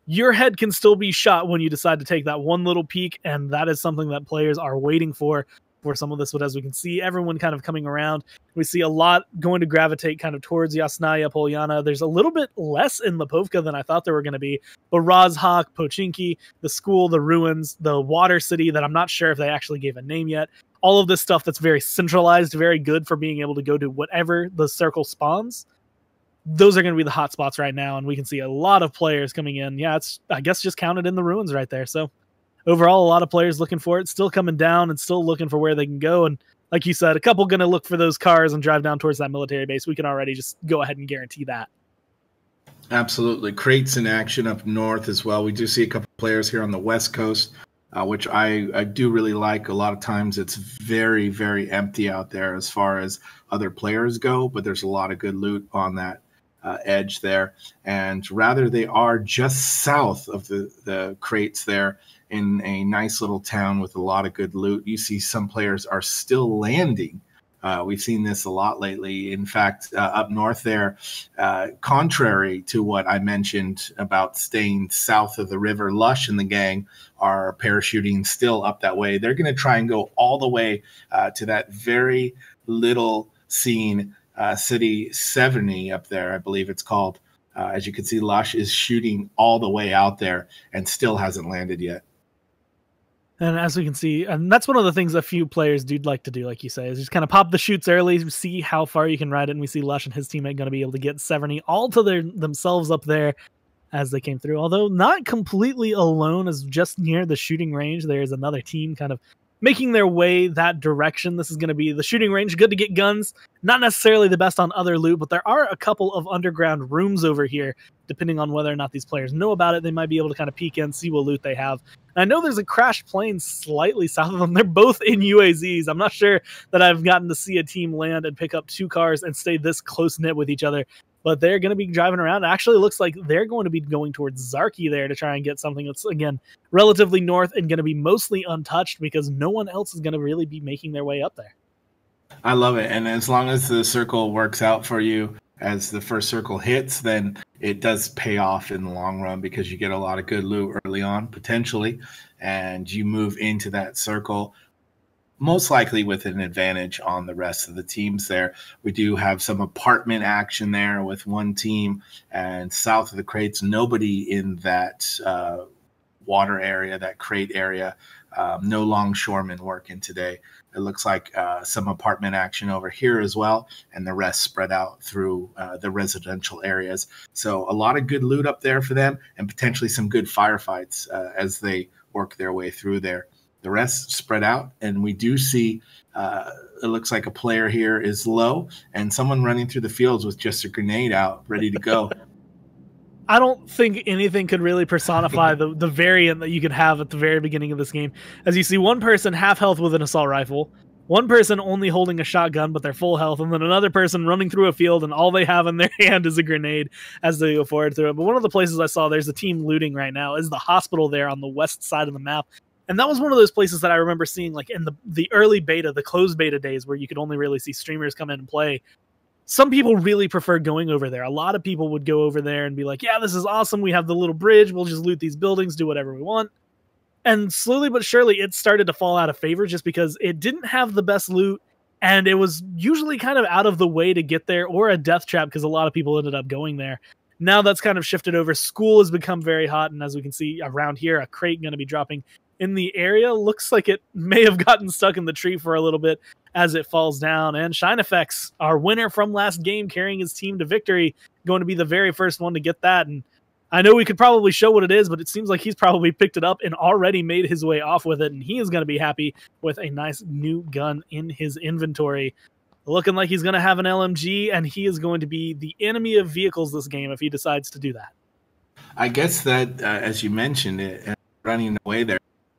Your head can still be shot when you decide to take that one little peek, and that is something that players are waiting for. for some of this, but as we can see, everyone kind of coming around. We see a lot going to gravitate kind of towards Yasnaya, Polyana. There's a little bit less in Lipovka than I thought there were going to be. But Rozhok, Pochinki, the school, the ruins, the water city that I'm not sure if they actually gave a name yet. All of this stuff that's very centralized, very good for being able to go to whatever the circle spawns. Those are going to be the hot spots right now, and we can see a lot of players coming in. Yeah, it's, I guess, just counted in the ruins right there. So overall, a lot of players looking for it, still coming down and still looking for where they can go. And like you said, a couple going to look for those cars and drive down towards that military base. We can already just go ahead and guarantee that. Absolutely. Crates in action up north as well. We do see a couple players here on the West Coast, which I do really like. A lot of times it's very, very empty out there as far as other players go, but there's a lot of good loot on that edge there. And rather, they are just south of the crates there in a nice little town with a lot of good loot. You see some players are still landing. We've seen this a lot lately. In fact, up north there, contrary to what I mentioned about staying south of the river, Lush and the gang are parachuting still up that way. They're going to try and go all the way to that very little seen City 70 up there, I believe it's called. As you can see, Lush is shooting all the way out there and still hasn't landed yet. And as we can see, and that's one of the things a few players do like to do, like you say, is just kind of pop the shoots early, see how far you can ride it. And we see Lush and his teammate going to be able to get 70 all to themselves up there as they came through. Although not completely alone, as just near the shooting range, there's another team kind of making their way that direction. This is going to be the shooting range. Good to get guns. Not necessarily the best on other loot, but there are a couple of underground rooms over here. Depending on whether or not these players know about it, they might be able to kind of peek in, see what loot they have. And I know there's a crashed plane slightly south of them. They're both in UAZs. I'm not sure that I've gotten to see a team land and pick up two cars and stay this close-knit with each other. But they're going to be driving around. It actually looks like they're going to be going towards Zarki there to try and get something that's, again, relatively north and going to be mostly untouched because no one else is going to really be making their way up there. I love it. And as long as the circle works out for you as the first circle hits, then it does pay off in the long run because you get a lot of good loot early on, potentially, and you move into that circle most likely with an advantage on the rest of the teams there. We do have some apartment action there with one team, and south of the crates, nobody in that water area, that crate area. No longshoremen working today. It looks like some apartment action over here as well, and the rest spread out through the residential areas. So a lot of good loot up there for them, and potentially some good firefights as they work their way through there. The rest spread out, and we do see it looks like a player here is low, and someone running through the fields with just a grenade out, ready to go. I don't think anything could really personify the variant that you could have at the very beginning of this game. As you see, one person half health with an assault rifle, one person only holding a shotgun but they're full health, and then another person running through a field and all they have in their hand is a grenade as they go forward through it. But one of the places I saw there's a team looting right now is the hospital there on the west side of the map. And that was one of those places that I remember seeing like in the early beta, the closed beta days where you could only really see streamers come in and play. Some people really prefer going over there. A lot of people would go over there and be like, yeah, this is awesome. We have the little bridge. We'll just loot these buildings, do whatever we want. And slowly but surely, it started to fall out of favor just because it didn't have the best loot. And it was usually kind of out of the way to get there, or a death trap because a lot of people ended up going there. Now that's kind of shifted over. School has become very hot. And as we can see around here, a crate going to be dropping in the area. Looks like it may have gotten stuck in the tree for a little bit as it falls down. And Shine Effects, our winner from last game, carrying his team to victory, going to be the very first one to get that. And I know we could probably show what it is, but it seems like he's probably picked it up and already made his way off with it. And he is going to be happy with a nice new gun in his inventory. Looking like he's going to have an LMG, and he is going to be the enemy of vehicles this game if he decides to do that. I guess that, as you mentioned, it running away there,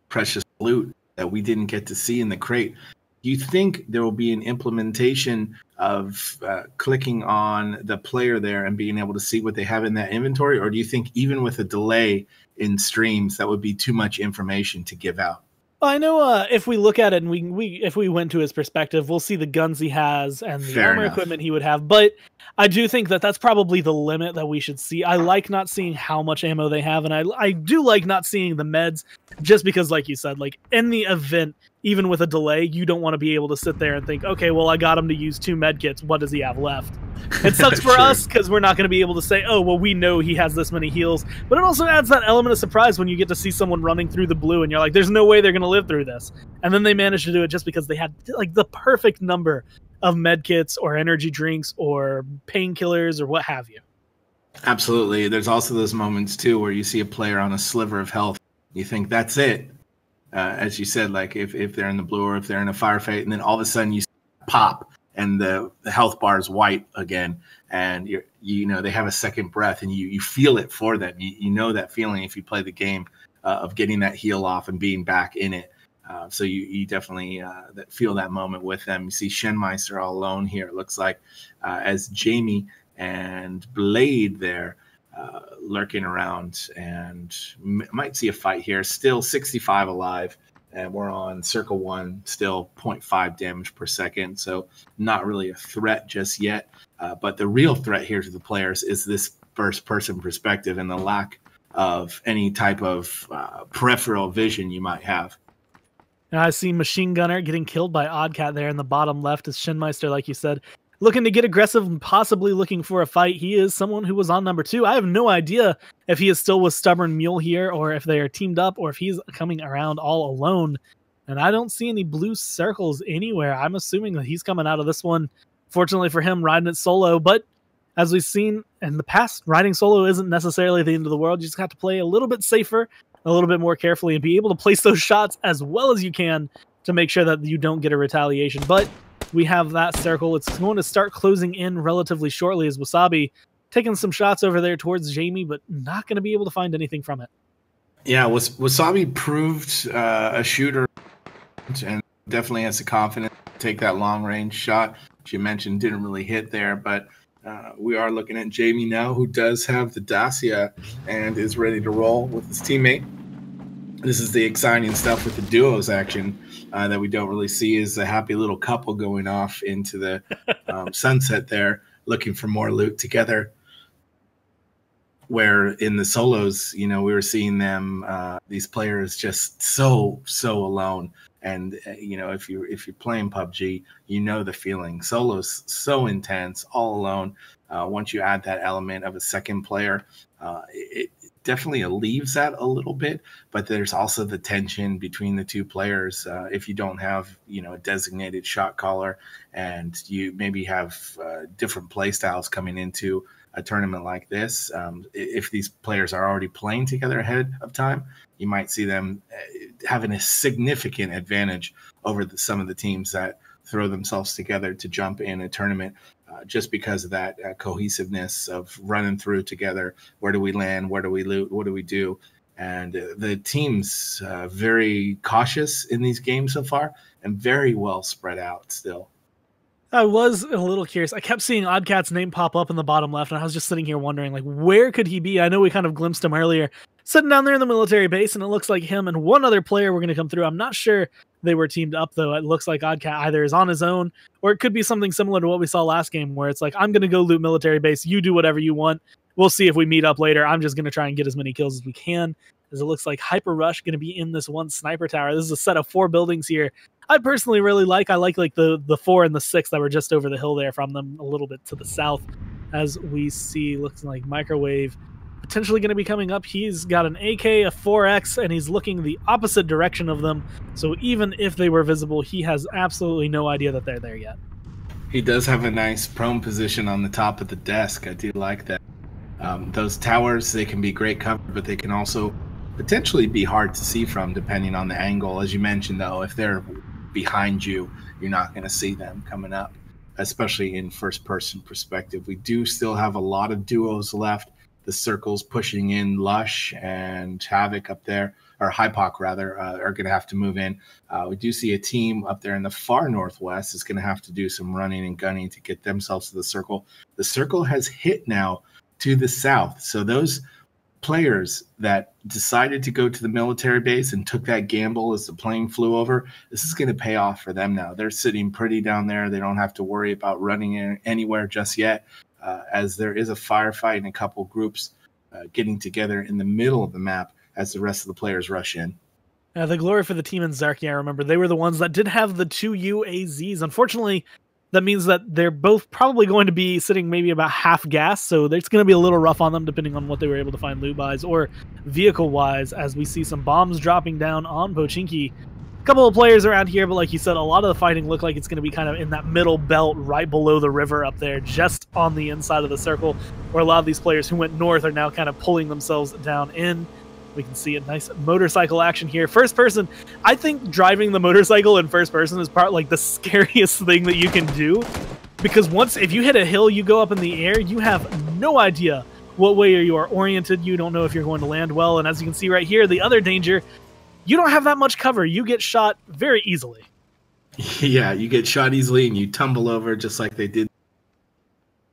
precious loot that we didn't get to see in the crate. Do you think there will be an implementation of clicking on the player there and being able to see what they have in that inventory? Or do you think even with a delay in streams, that would be too much information to give out? Well, I know if we look at it and if we went to his perspective, we'll see the guns he has and the armor equipment he would have. But I do think that that's probably the limit that we should see. I like not seeing how much ammo they have, and I do like not seeing the meds, just because, like you said, like in the event even with a delay, you don't want to be able to sit there and think, okay, well, I got him to use 2 med kits. What does he have left? It sucks for us because we're not going to be able to say, oh, well, we know he has this many heals. But it also adds that element of surprise when you get to see someone running through the blue and you're like, there's no way they're going to live through this. And then they managed to do it just because they had like the perfect number of med kits or energy drinks or painkillers or what have you. Absolutely. There's also those moments, too, where you see a player on a sliver of health. You think that's it. As you said, like if they're in the blue or if they're in a firefight, and then all of a sudden you pop and the health bar is white again, and you know they have a second breath, and you feel it for them. You know that feeling if you play the game of getting that heal off and being back in it. So you definitely feel that moment with them. You see Shenmeister all alone here. It looks like as Jamie and Blade there. Lurking around, and might see a fight here. Still 65 alive, and we're on circle 1, still 0.5 damage per second, so not really a threat just yet. But the real threat here to the players is this first-person perspective and the lack of any type of peripheral vision you might have. Now I see Machine Gunner getting killed by Oddcat there in the bottom left as Shinmeister, like you said, looking to get aggressive and possibly looking for a fight. He is someone who was on number 2. I have no idea if he is still with Stubborn Mule here or if they are teamed up or if he's coming around all alone. And I don't see any blue circles anywhere. I'm assuming that he's coming out of this one. Fortunately for him, riding it solo. But as we've seen in the past, riding solo isn't necessarily the end of the world. You just have to play a little bit safer, a little bit more carefully, and be able to place those shots as well as you can to make sure that you don't get a retaliation. But we have that circle. It's going to start closing in relatively shortly as Wasabi taking some shots over there towards Jamie, but not going to be able to find anything from it. Yeah, Wasabi proved a shooter and definitely has the confidence to take that long-range shot. As you mentioned, didn't really hit there, but we are looking at Jamie now, who does have the Dacia and is ready to roll with his teammate. This is the exciting stuff with the duos action that we don't really see, is a happy little couple going off into the sunset there, looking for more loot together. Where in the solos, you know, we were seeing them, these players just so alone. And you know, if you're playing PUBG, you know the feeling. Solos so intense, all alone. Once you add that element of a second player, it definitely leaves that a little bit. But there's also the tension between the two players. If you don't have, you know, a designated shot caller, and you maybe have different play styles coming into a tournament like this, if these players are already playing together ahead of time, you might see them having a significant advantage over some of the teams that throw themselves together to jump in a tournament, just because of that cohesiveness of running through together. Where do we land? Where do we loot? What do we do? And the team's very cautious in these games so far, and very well spread out still. I was a little curious. I kept seeing Oddcat's name pop up in the bottom left, and I was just sitting here wondering, like, where could he be? I know we kind of glimpsed him earlier, sitting down there in the military base, and it looks like him and one other player were going to come through. I'm not sure they were teamed up, though. It looks like Oddcat either is on his own, or it could be something similar to what we saw last game, where it's like, I'm going to go loot military base. You do whatever you want. We'll see if we meet up later. I'm just going to try and get as many kills as we can, as it looks like Hyper Rush going to be in this one sniper tower. This is a set of 4 buildings here. I personally really like. I like the 4 and the 6 that were just over the hill there from them, a little bit to the south, as we see looks like Microwave potentially going to be coming up. He's got an AK, a 4X, and he's looking the opposite direction of them. So even if they were visible, he has absolutely no idea that they're there yet. He does have a nice prone position on the top of the desk. I do like that. Those towers, they can be great cover, but they can also potentially be hard to see from depending on the angle. As you mentioned, though, if they're behind you, you're not going to see them coming up, especially in first-person perspective. We do still have a lot of duos left. The circles pushing in Lush and Havoc up there, or Hypoc rather, are going to have to move in. We do see a team up there in the far northwest is going to have to do some running and gunning to get themselves to the circle. The circle has hit now to the south, so those players that decided to go to the military base and took that gamble as the plane flew over, this is going to pay off for them now. They're sitting pretty down there. They don't have to worry about running anywhere just yet, as there is a firefight and a couple groups getting together in the middle of the map as the rest of the players rush in. The glory for the team in Zarki, I remember. They were the ones that did have the 2 UAZs. Unfortunately, that means that they're both probably going to be sitting maybe about half gas, so it's going to be a little rough on them depending on what they were able to find loot-wise or vehicle-wise, as we see some bombs dropping down on Pochinki. A couple of players around here, but like you said, a lot of the fighting look like it's going to be kind of in that middle belt right below the river up there, just on the inside of the circle, where a lot of these players who went north are now kind of pulling themselves down in. We can see a nice motorcycle action here. First person, I think driving the motorcycle in first person is like the scariest thing that you can do, because if you hit a hill, you go up in the air, you have no idea what way you are oriented. You don't know if you're going to land well. And as you can see right here, the other danger, you don't have that much cover. You get shot very easily. Yeah, you get shot easily and you tumble over just like they did.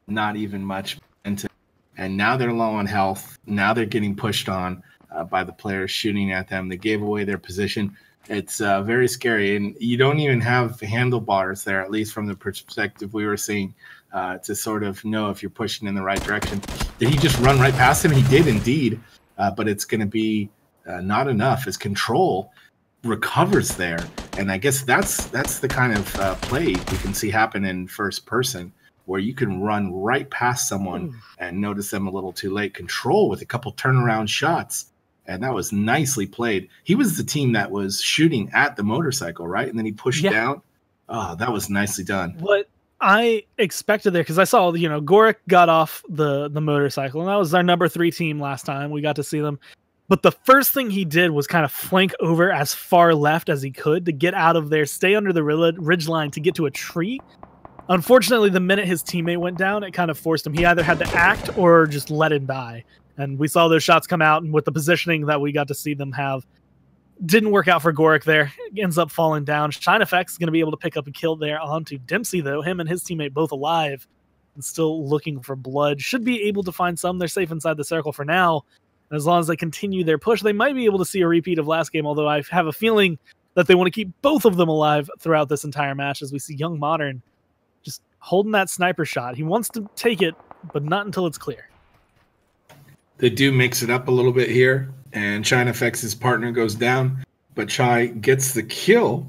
Not even much. And now they're low on health. Now they're getting pushed on by the players shooting at them. They gave away their position. It's very scary. And you don't even have handlebars there, at least from the perspective we were seeing, to sort of know if you're pushing in the right direction. Did he just run right past him? He did indeed. But it's going to be not enough as Control recovers there. And I guess that's the kind of play we can see happen in first person, where you can run right past someone and notice them a little too late. Control with a couple turnaround shots, and that was nicely played. He was the team that was shooting at the motorcycle, right? And then he pushed down. Oh, that was nicely done. What I expected there, because I saw, Gorik got off the motorcycle, and that was our number 3 team last time. We got to see them. But the first thing he did was kind of flank over as far left as he could to get out of there, stay under the ridge line to get to a tree. Unfortunately, the minute his teammate went down, it kind of forced him. He either had to act or just let him die. And we saw those shots come out, and with the positioning that we got to see them have, didn't work out for Gorik there. He ends up falling down. Shine Effects is going to be able to pick up a kill there onto Dempsey, though. Him and his teammate both alive and still looking for blood. Should be able to find some. They're safe inside the circle for now. And as long as they continue their push, they might be able to see a repeat of last game, although I have a feeling that they want to keep both of them alive throughout this entire match, as we see Young Modern just holding that sniper shot. He wants to take it, but not until it's clear. They do mix it up a little bit here, and China Effects' partner goes down, but Chai gets the kill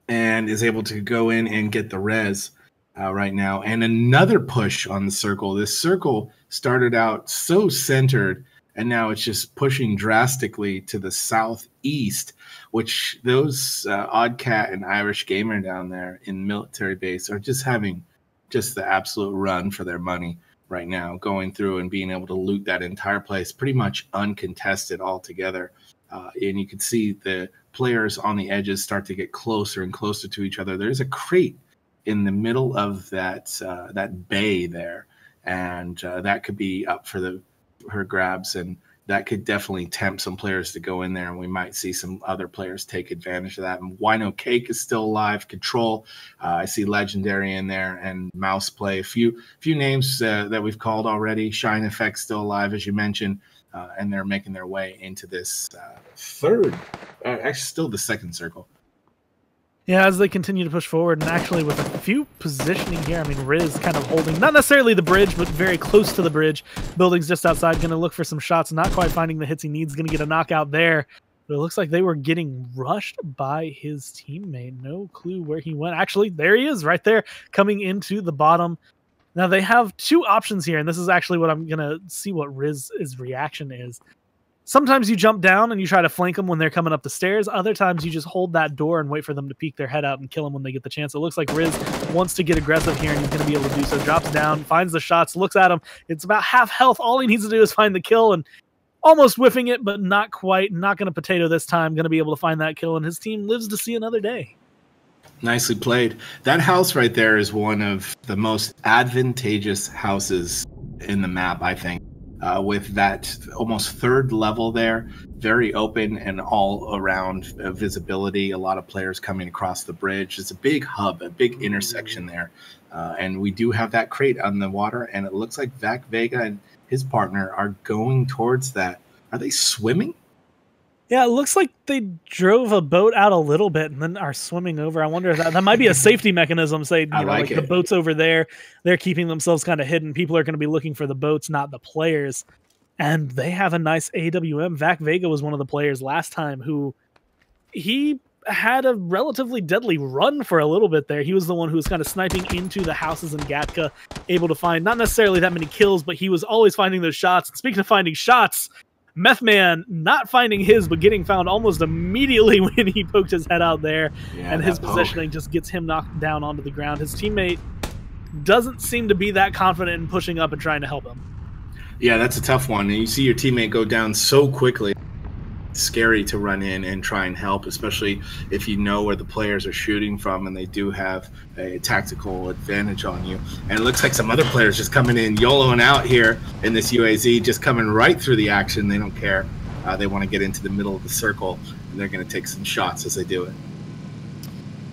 and is able to go in and get the res right now. And another push on the circle. This circle started out so centered, and now it's just pushing drastically to the southeast, which those Oddcat and Irish Gamer down there in military base are just having just the absolute run for their money right now, going through and being able to loot that entire place pretty much uncontested altogether. And you can see the players on the edges start to get closer and closer to each other. There's a crate in the middle of that bay there, and that could be up for her grabs, and that could definitely tempt some players to go in there, and we might see some other players take advantage of that. And Wino Cake is still alive. Control, I see Legendary in there, and Mouse Play. A few names that we've called already. Shine Effect still alive, as you mentioned, and they're making their way into this actually still the second circle. Yeah, as they continue to push forward, and actually with a few positioning here, I mean, Riz kind of holding, not necessarily the bridge, but very close to the bridge. Buildings just outside, going to look for some shots, not quite finding the hits he needs, going to get a knockout there. But it looks like they were getting rushed by his teammate. No clue where he went. Actually, there he is, right there, coming into the bottom. Now, they have 2 options here, and this is actually what I'm going to see what Riz's reaction is. Sometimes you jump down and you try to flank them when they're coming up the stairs. Other times you just hold that door and wait for them to peek their head out and kill them when they get the chance. It looks like Riz wants to get aggressive here, and he's going to be able to do so. Drops down, finds the shots, looks at him. It's about half health. All he needs to do is find the kill, and almost whiffing it, but not quite. Not going to potato this time. Going to be able to find that kill, and his team lives to see another day. Nicely played. That house right there is one of the most advantageous houses in the map, I think. With that almost 3rd level there, very open and all around visibility. A lot of players coming across the bridge. It's a big hub, a big intersection there. And we do have that crate on the water, and it looks like Vac Vega and his partner are going towards that. Are they swimming? Yeah, it looks like they drove a boat out a little bit and then are swimming over. I wonder if that might be a safety mechanism. Say, like the boat's over there, they're keeping themselves kind of hidden. People are going to be looking for the boats, not the players. And they have a nice AWM. Vac Vega was one of the players last time who he had a relatively deadly run for a little bit there. He was the one who was kind of sniping into the houses in Gatka, able to find not necessarily that many kills, but he was always finding those shots. And speaking of finding shots, Meth Man not finding his, but getting found almost immediately when he poked his head out there, and his positioning just gets him knocked down onto the ground. His teammate doesn't seem to be that confident in pushing up and trying to help him. Yeah, that's a tough one. And you see your teammate go down so quickly. It's scary to run in and try and help, especially if you know where the players are shooting from and they do have a tactical advantage on you. And it looks like some other players just coming in, YOLOing out here in this UAZ, just coming right through the action. They don't care. They want to get into the middle of the circle, and they're going to take some shots as they do it.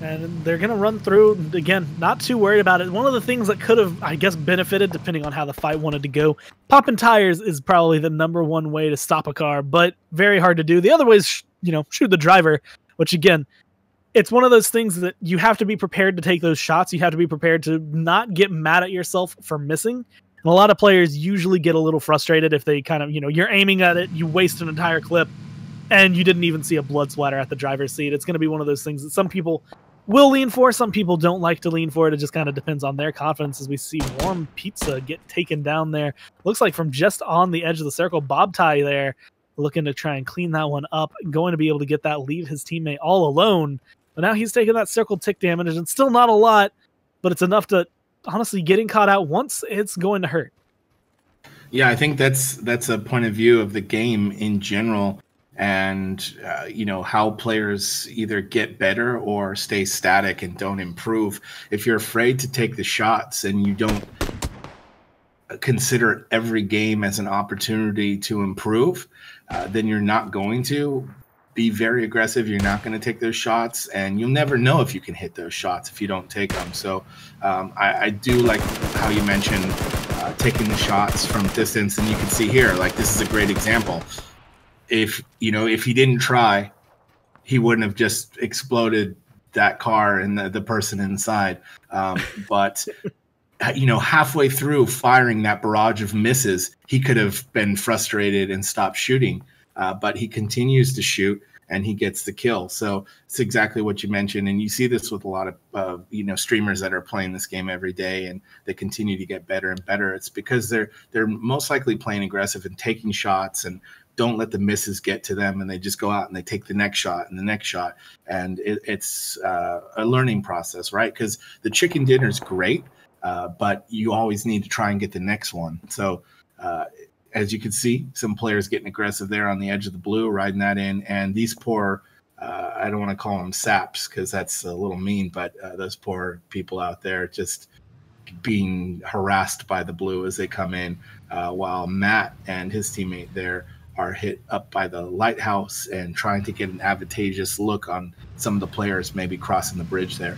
And they're going to run through, again, not too worried about it. One of the things that could have, I guess, benefited, depending on how the fight wanted to go, popping tires is probably the #1 way to stop a car, but very hard to do. The other way is, shoot the driver, which, again, it's one of those things that you have to be prepared to take those shots. You have to be prepared to not get mad at yourself for missing. And a lot of players usually get a little frustrated if they kind of, you're aiming at it, you waste an entire clip, and you didn't even see a blood splatter at the driver's seat. It's going to be one of those things that some people will lean for, some people don't like to lean for it. It just kind of depends on their confidence. As we see Warm Pizza get taken down there. Looks like from just on the edge of the circle, Bob Tie there looking to try and clean that one up, going to be able to get that, leave his teammate all alone. But now he's taking that circle tick damage, and still not a lot, but it's enough to, honestly, getting caught out once, it's going to hurt. Yeah, I think that's a point of view of the game in general. And how players either get better or stay static and don't improve. If you're afraid to take the shots and you don't consider every game as an opportunity to improve, then you're not going to be very aggressive. You're not going to take those shots, and you'll never know if you can hit those shots if you don't take them. So I do like how you mentioned taking the shots from distance, and you can see here, like, this is a great example. If he didn't try, he wouldn't have just exploded that car and the person inside. But halfway through firing that barrage of misses, he could have been frustrated and stopped shooting. But he continues to shoot, and he gets the kill. So it's exactly what you mentioned. And you see this with a lot of streamers that are playing this game every day, and they continue to get better and better. It's because they're most likely playing aggressive and taking shots, and don't let the misses get to them, and they just go out and they take the next shot and the next shot. And it's a learning process, right? Because the chicken dinner is great, but you always need to try and get the next one. So as you can see, some players getting aggressive there on the edge of the blue, riding that in. And these poor, I don't want to call them saps because that's a little mean, but those poor people out there just being harassed by the blue as they come in, while Matt and his teammate there are hit up by the lighthouse and trying to get an advantageous look on some of the players maybe crossing the bridge there.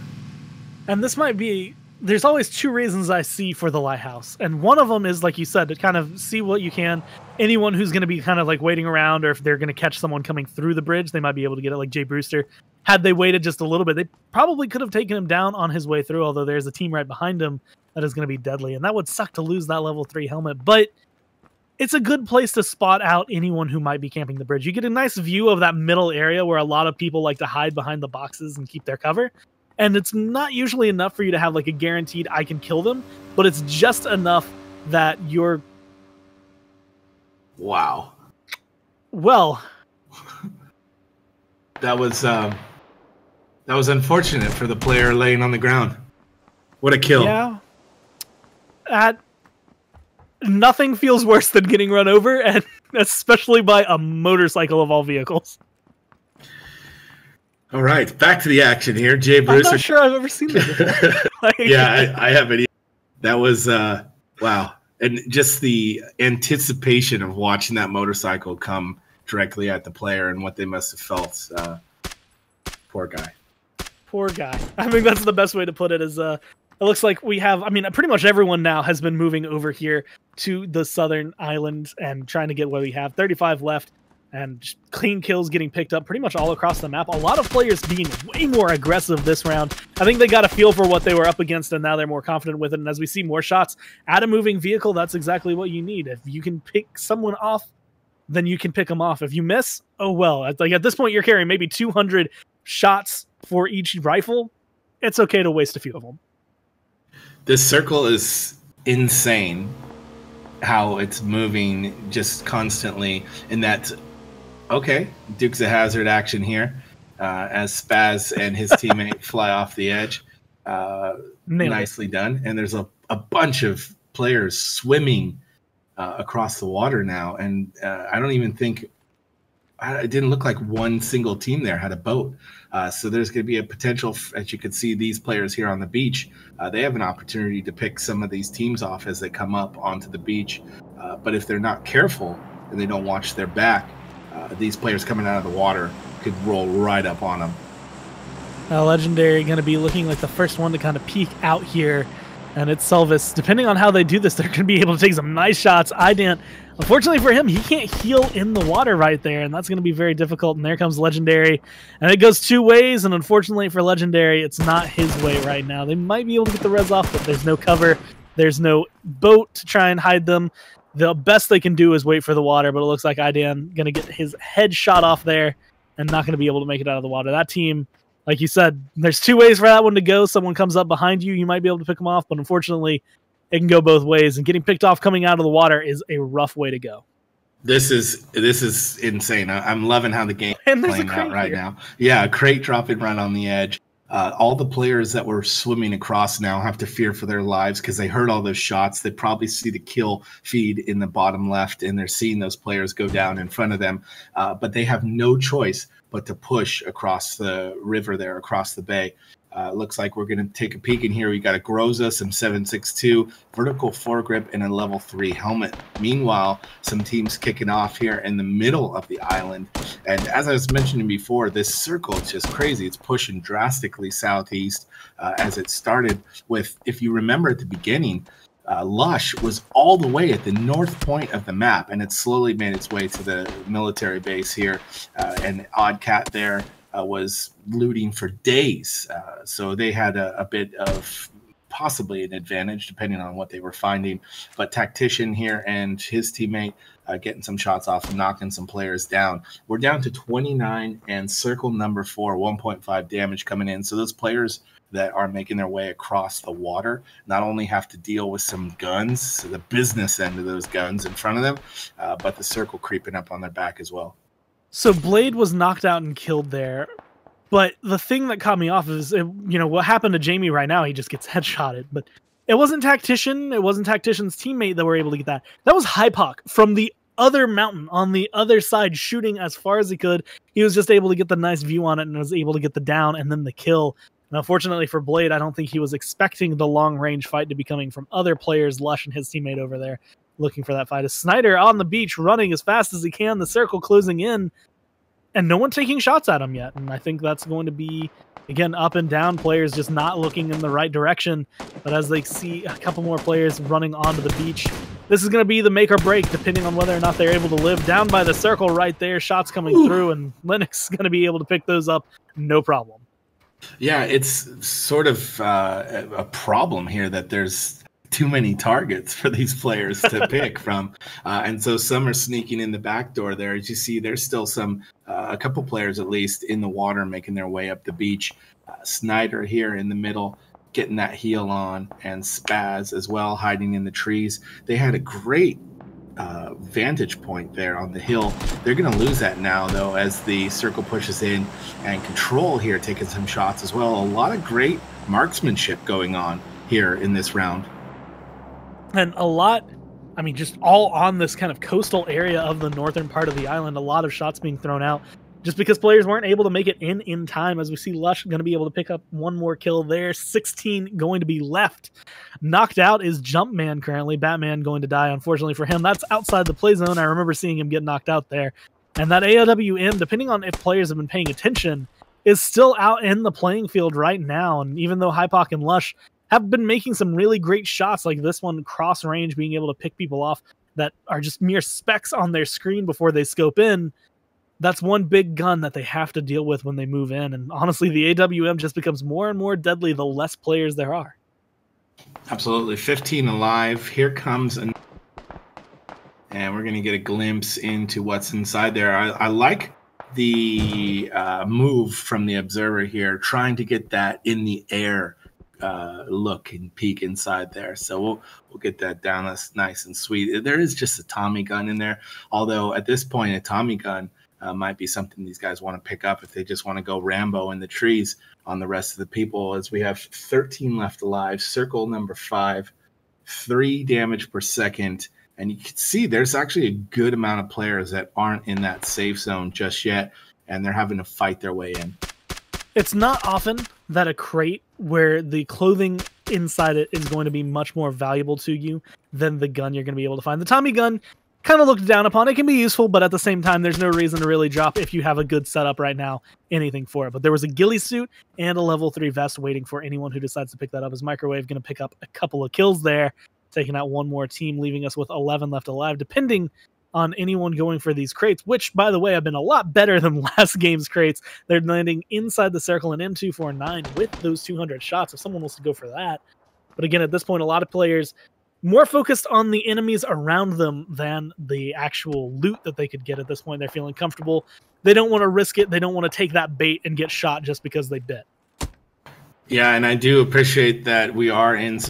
And this might be, there's always two reasons I see for the lighthouse. And one of them is, like you said, to kind of see what you can. Anyone who's going to be kind of like waiting around, or if they're going to catch someone coming through the bridge, they might be able to get it, like Jay Brewster. Had they waited just a little bit, they probably could have taken him down on his way through, although there's a team right behind him that is going to be deadly. And that would suck to lose that level 3 helmet. But it's a good place to spot out anyone who might be camping the bridge. You get a nice view of that middle area where a lot of people like to hide behind the boxes and keep their cover. And it's not usually enough for you to have like a guaranteed I can kill them, but it's just enough that you're... Wow. Well... That was unfortunate for the player laying on the ground. What a kill. Yeah. Nothing feels worse than getting run over, and especially by a motorcycle of all vehicles. All right, back to the action here. Jay Brewster. I'm not sure I've ever seen that before. Yeah, I haven't. That was wow, and just the anticipation of watching that motorcycle come directly at the player and what they must have felt. Poor guy. Poor guy. I think that's the best way to put it. Is it looks like we have, I mean, pretty much everyone now has been moving over here to the southern island and trying to get what we have. 35 left, and clean kills getting picked up pretty much all across the map. A lot of players being way more aggressive this round. I think they got a feel for what they were up against, and now they're more confident with it. And as we see more shots at a moving vehicle, that's exactly what you need. If you can pick someone off then you can pick them off. If you miss, oh well. Like at this point, you're carrying maybe 200 shots for each rifle. It's okay to waste a few of them. This circle is insane. How it's moving just constantly. In that, okay, Dukes of Hazzard action here as Spaz and his teammate fly off the edge. Nicely done. And there's a bunch of players swimming across the water now, and I don't even think it didn't look like one single team there had a boat. So there's going to be a potential, as you can see, these players here on the beach, they have an opportunity to pick some of these teams off as they come up onto the beach. But if they're not careful and they don't watch their back, these players coming out of the water could roll right up on them. Legendary going to be looking like the first one to kind of peek out here. And it's Selvis. Depending on how they do this, they're going to be able to take some nice shots. Idant, unfortunately for him, he can't heal in the water right there, and that's going to be very difficult. And there comes Legendary. And it goes two ways, and unfortunately for Legendary, it's not his way right now. They might be able to get the res off, but there's no cover. There's no boat to try and hide them. The best they can do is wait for the water, but it looks like Idant going to get his head shot off there and not going to be able to make it out of the water. That team, like you said, there's two ways for that one to go. Someone comes up behind you, you might be able to pick them off, but unfortunately, it can go both ways. And getting picked off coming out of the water is a rough way to go. This is insane. I'm loving how the game is playing out right now. Yeah, a crate dropping right on the edge. All the players that were swimming across now have to fear for their lives because they heard all those shots. They probably see the kill feed in the bottom left, and they're seeing those players go down in front of them. But they have no choice but to push across the river there, across the bay. Looks like we're going to take a peek in here. We got a Groza, some 7.62, vertical foregrip, and a level 3 helmet. Meanwhile, some teams kicking off here in the middle of the island. And as I was mentioning before, this circle is just crazy. It's pushing drastically southeast as it started with, if you remember at the beginning, Lush was all the way at the north point of the map, and it slowly made its way to the military base here. And Oddcat there was looting for days. So they had a bit of possibly an advantage depending on what they were finding. But Tactician here and his teammate getting some shots off and knocking some players down. We're down to 29 and circle number 4, 1.5 damage coming in. So those players that are making their way across the water not only have to deal with some guns, so the business end of those guns in front of them, but the circle creeping up on their back as well. So Blade was knocked out and killed there, but the thing that caught me off is, what happened to Jamie right now, he just gets headshotted, but it wasn't Tactician, it wasn't Tactician's teammate that were able to get that. That was Hypoc from the other mountain on the other side shooting as far as he could. He was just able to get the nice view on it and was able to get the down and then the kill. And unfortunately for Blade, I don't think he was expecting the long-range fight to be coming from other players, Lush and his teammate over there, looking for that fight. A Snyder on the beach, running as fast as he can, the circle closing in, and no one taking shots at him yet. And I think that's going to be, again, up and down, players just not looking in the right direction. But as they see a couple more players running onto the beach, this is going to be the make or break, depending on whether or not they're able to live. Down by the circle right there, shots coming through, and Linux is going to be able to pick those up, no problem. Yeah, it's sort of a problem here that there's too many targets for these players to pick from. And so some are sneaking in the back door there. As you see, there's still a couple players at least in the water making their way up the beach. Snyder here in the middle, getting that heal on, and Spaz as well, hiding in the trees. They had a great vantage point there on the hill. They're going to lose that now, though, as the circle pushes in, and Control here taking some shots as well. A lot of great marksmanship going on here in this round. And a lot, just all on this kind of coastal area of the northern part of the island, a lot of shots being thrown out just because players weren't able to make it in time. As we see Lush going to be able to pick up one more kill there. 16 going to be left. Knocked out is Jumpman currently. Batman going to die, unfortunately for him. That's outside the play zone. I remember seeing him get knocked out there. And that AOWM, depending on if players have been paying attention, is still out in the playing field right now. And even though Hypoc and Lush have been making some really great shots like this one, cross range, being able to pick people off that are just mere specks on their screen before they scope in, that's one big gun that they have to deal with when they move in. And honestly, the AWM just becomes more and more deadly the less players there are. Absolutely. 15 alive. Here comes and we're going to get a glimpse into what's inside there. I like the move from the observer here, trying to get that in the air look and peek inside there. So we'll get that down. That's nice and sweet. There is just a Tommy gun in there, although at this point a Tommy gun might be something these guys want to pick up if they just want to go Rambo in the trees on the rest of the people, as we have 13 left alive. Circle number 5, 3 damage per second. And you can see there's actually a good amount of players that aren't in that safe zone just yet, and they're having to fight their way in. It's not often that a crate where the clothing inside it is going to be much more valuable to you than the gun you're going to be able to find. The Tommy gun, kind of looked down upon. It can be useful, but at the same time, there's no reason to really drop, if you have a good setup right now, anything for it. But there was a ghillie suit and a level 3 vest waiting for anyone who decides to pick that up. As Microwave going to pick up a couple of kills there, taking out one more team, leaving us with 11 left alive, depending on anyone going for these crates, which, by the way, have been a lot better than last game's crates. They're landing inside the circle in M249 with those 200 shots, if someone wants to go for that. But again, at this point, a lot of players more focused on the enemies around them than the actual loot that they could get at this point. They're feeling comfortable. They don't want to risk it. They don't want to take that bait and get shot just because they bit. Yeah, and I do appreciate that we are in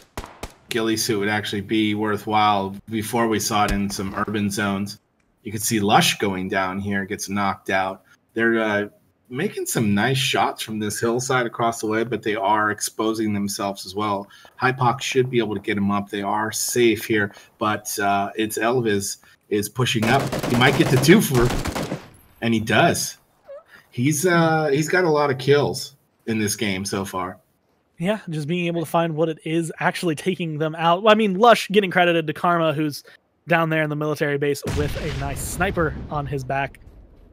ghillie suit would actually be worthwhile. Before we saw it in some urban zones. You can see Lush going down here, gets knocked out. They're making some nice shots from this hillside across the way, but they are exposing themselves as well. Hypox should be able to get him up. They are safe here, but it's Elvis is pushing up. He might get the 2 for, and he does. He's got a lot of kills in this game so far. Yeah, just being able to find what it is actually taking them out. I mean, Lush getting credited to Karma, who's down there in the military base with a nice sniper on his back.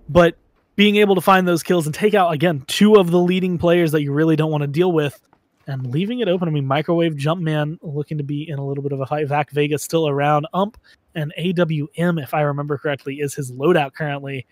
But being able to find those kills and take out, again, 2 of the leading players that you really don't want to deal with, and leaving it open. I mean, Microwave, Jumpman looking to be in a little bit of a fight. Vac Vega still around. Ump and AWM, if I remember correctly, is his loadout currently.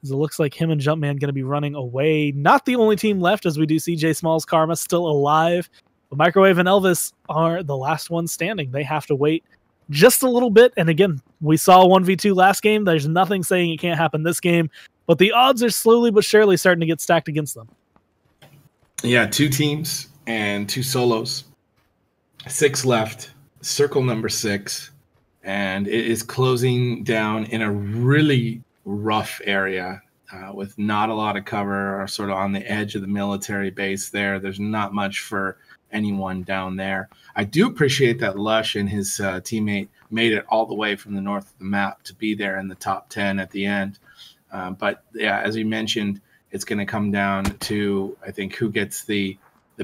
As it looks like him and Jumpman going to be running away. Not the only team left, as we do see J Small's Karma still alive. But Microwave and Elvis are the last ones standing. They have to wait just a little bit. And again, we saw 1v2 last game. There's nothing saying it can't happen this game. But the odds are slowly but surely starting to get stacked against them. Yeah, 2 teams and 2 solos. 6 left. Circle number 6. And it is closing down in a really rough area with not a lot of cover, or sort of on the edge of the military base there. There's not much for anyone down there. I do appreciate that Lush and his teammate made it all the way from the north of the map to be there in the top 10 at the end. But yeah, as you mentioned, it's going to come down to, I think, who gets the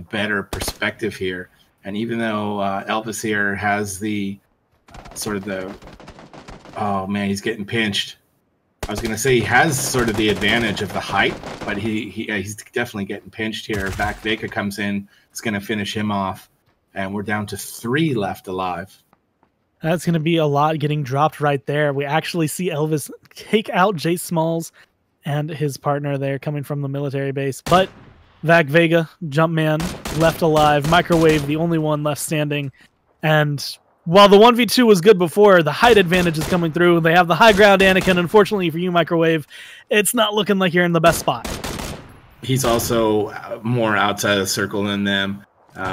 better perspective here. And even though Elvis here has the sort of the, oh man, he's getting pinched. I was going to say he has sort of the advantage of the height, but he's definitely getting pinched here. Vac Vega comes in, it's going to finish him off, and we're down to 3 left alive. That's going to be a lot getting dropped right there. We actually see Elvis take out J Smalls and his partner there coming from the military base. But Vac Vega, Jumpman, left alive. Microwave, the only one left standing. And while the 1v2 was good before, the height advantage is coming through. They have the high ground, Anakin. Unfortunately for you, Microwave, it's not looking like you're in the best spot. He's also more outside of the circle than them.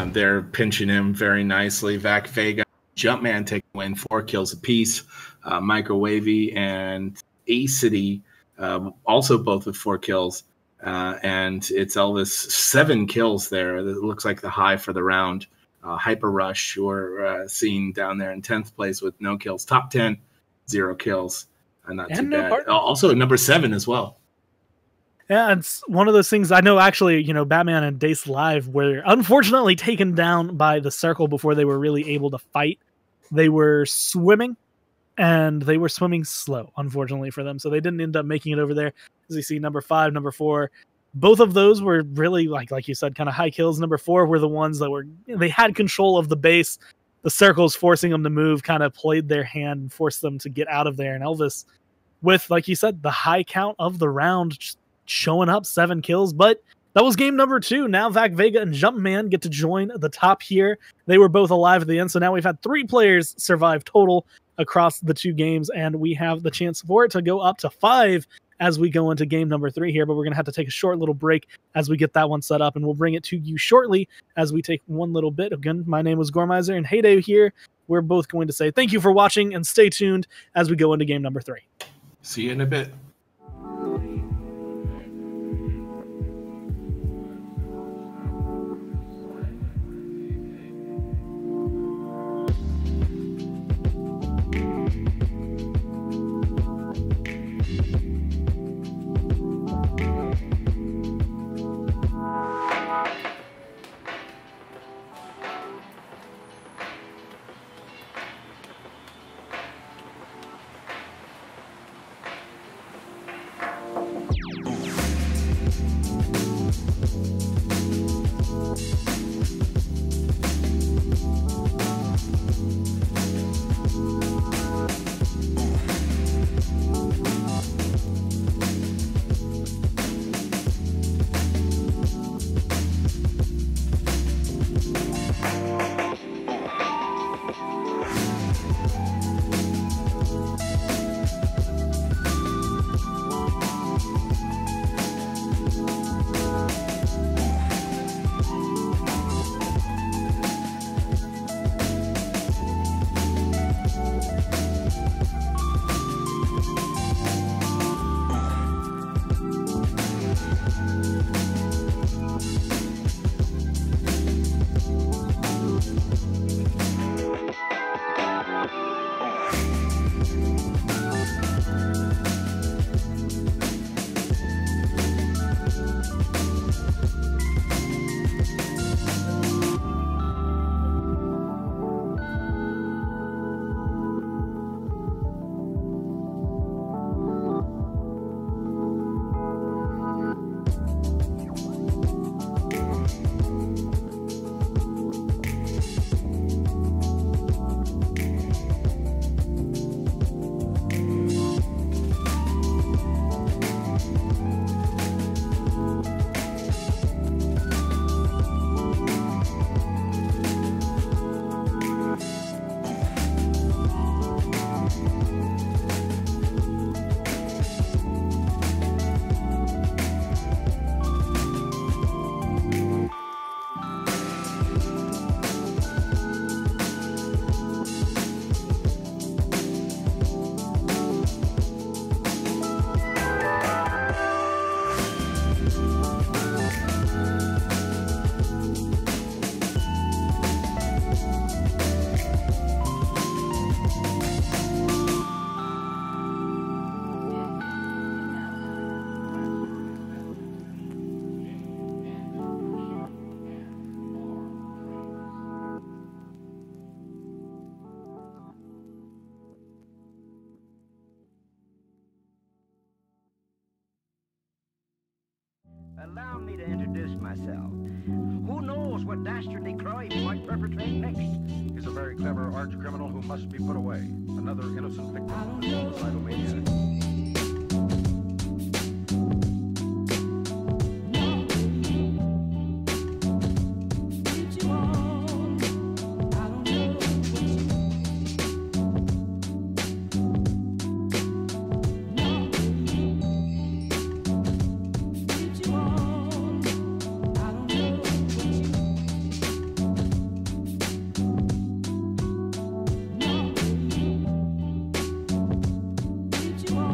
They're pinching him very nicely. Vac Vega, Jumpman taking away 4 kills apiece. Microwavy and Acity also both with 4 kills. And it's Elvis 7 kills there. It looks like the high for the round. Hyper Rush, we're seen down there in 10th place with no kills. Top 10, 0 kills. Not too bad. Also number 7 as well. Yeah, it's one of those things. I know, actually, you know, Batman and Dace Live were unfortunately taken down by the circle before they were really able to fight. They were swimming, and they were swimming slow, unfortunately for them. So they didn't end up making it over there. As you see, number 5, number 4. Both of those were really, like you said, kind of high kills. Number 4 were the ones that were, they had control of the base. The circles forcing them to move kind of played their hand and forced them to get out of there. And Elvis, with, like you said, the high count of the round, just showing up 7 kills. But that was game number 2. Now Vac Vega and Jumpman get to join the top here. They were both alive at the end. So now we've had 3 players survive total. across the 2 games, and we have the chance for it to go up to 5 as we go into game number 3 here. But we're going to have to take a short little break as we get that one set up, and we'll bring it to you shortly as we take one little bit. Again, my name is Gormizer, and Heyday here. We're both going to say thank you for watching, and stay tuned as we go into game number 3. See you in a bit. Allow me to introduce myself. Who knows what dastardly crime he might perpetrate next? He's a very clever arch criminal who must be put away. Another innocent victim of his suicidal mania. you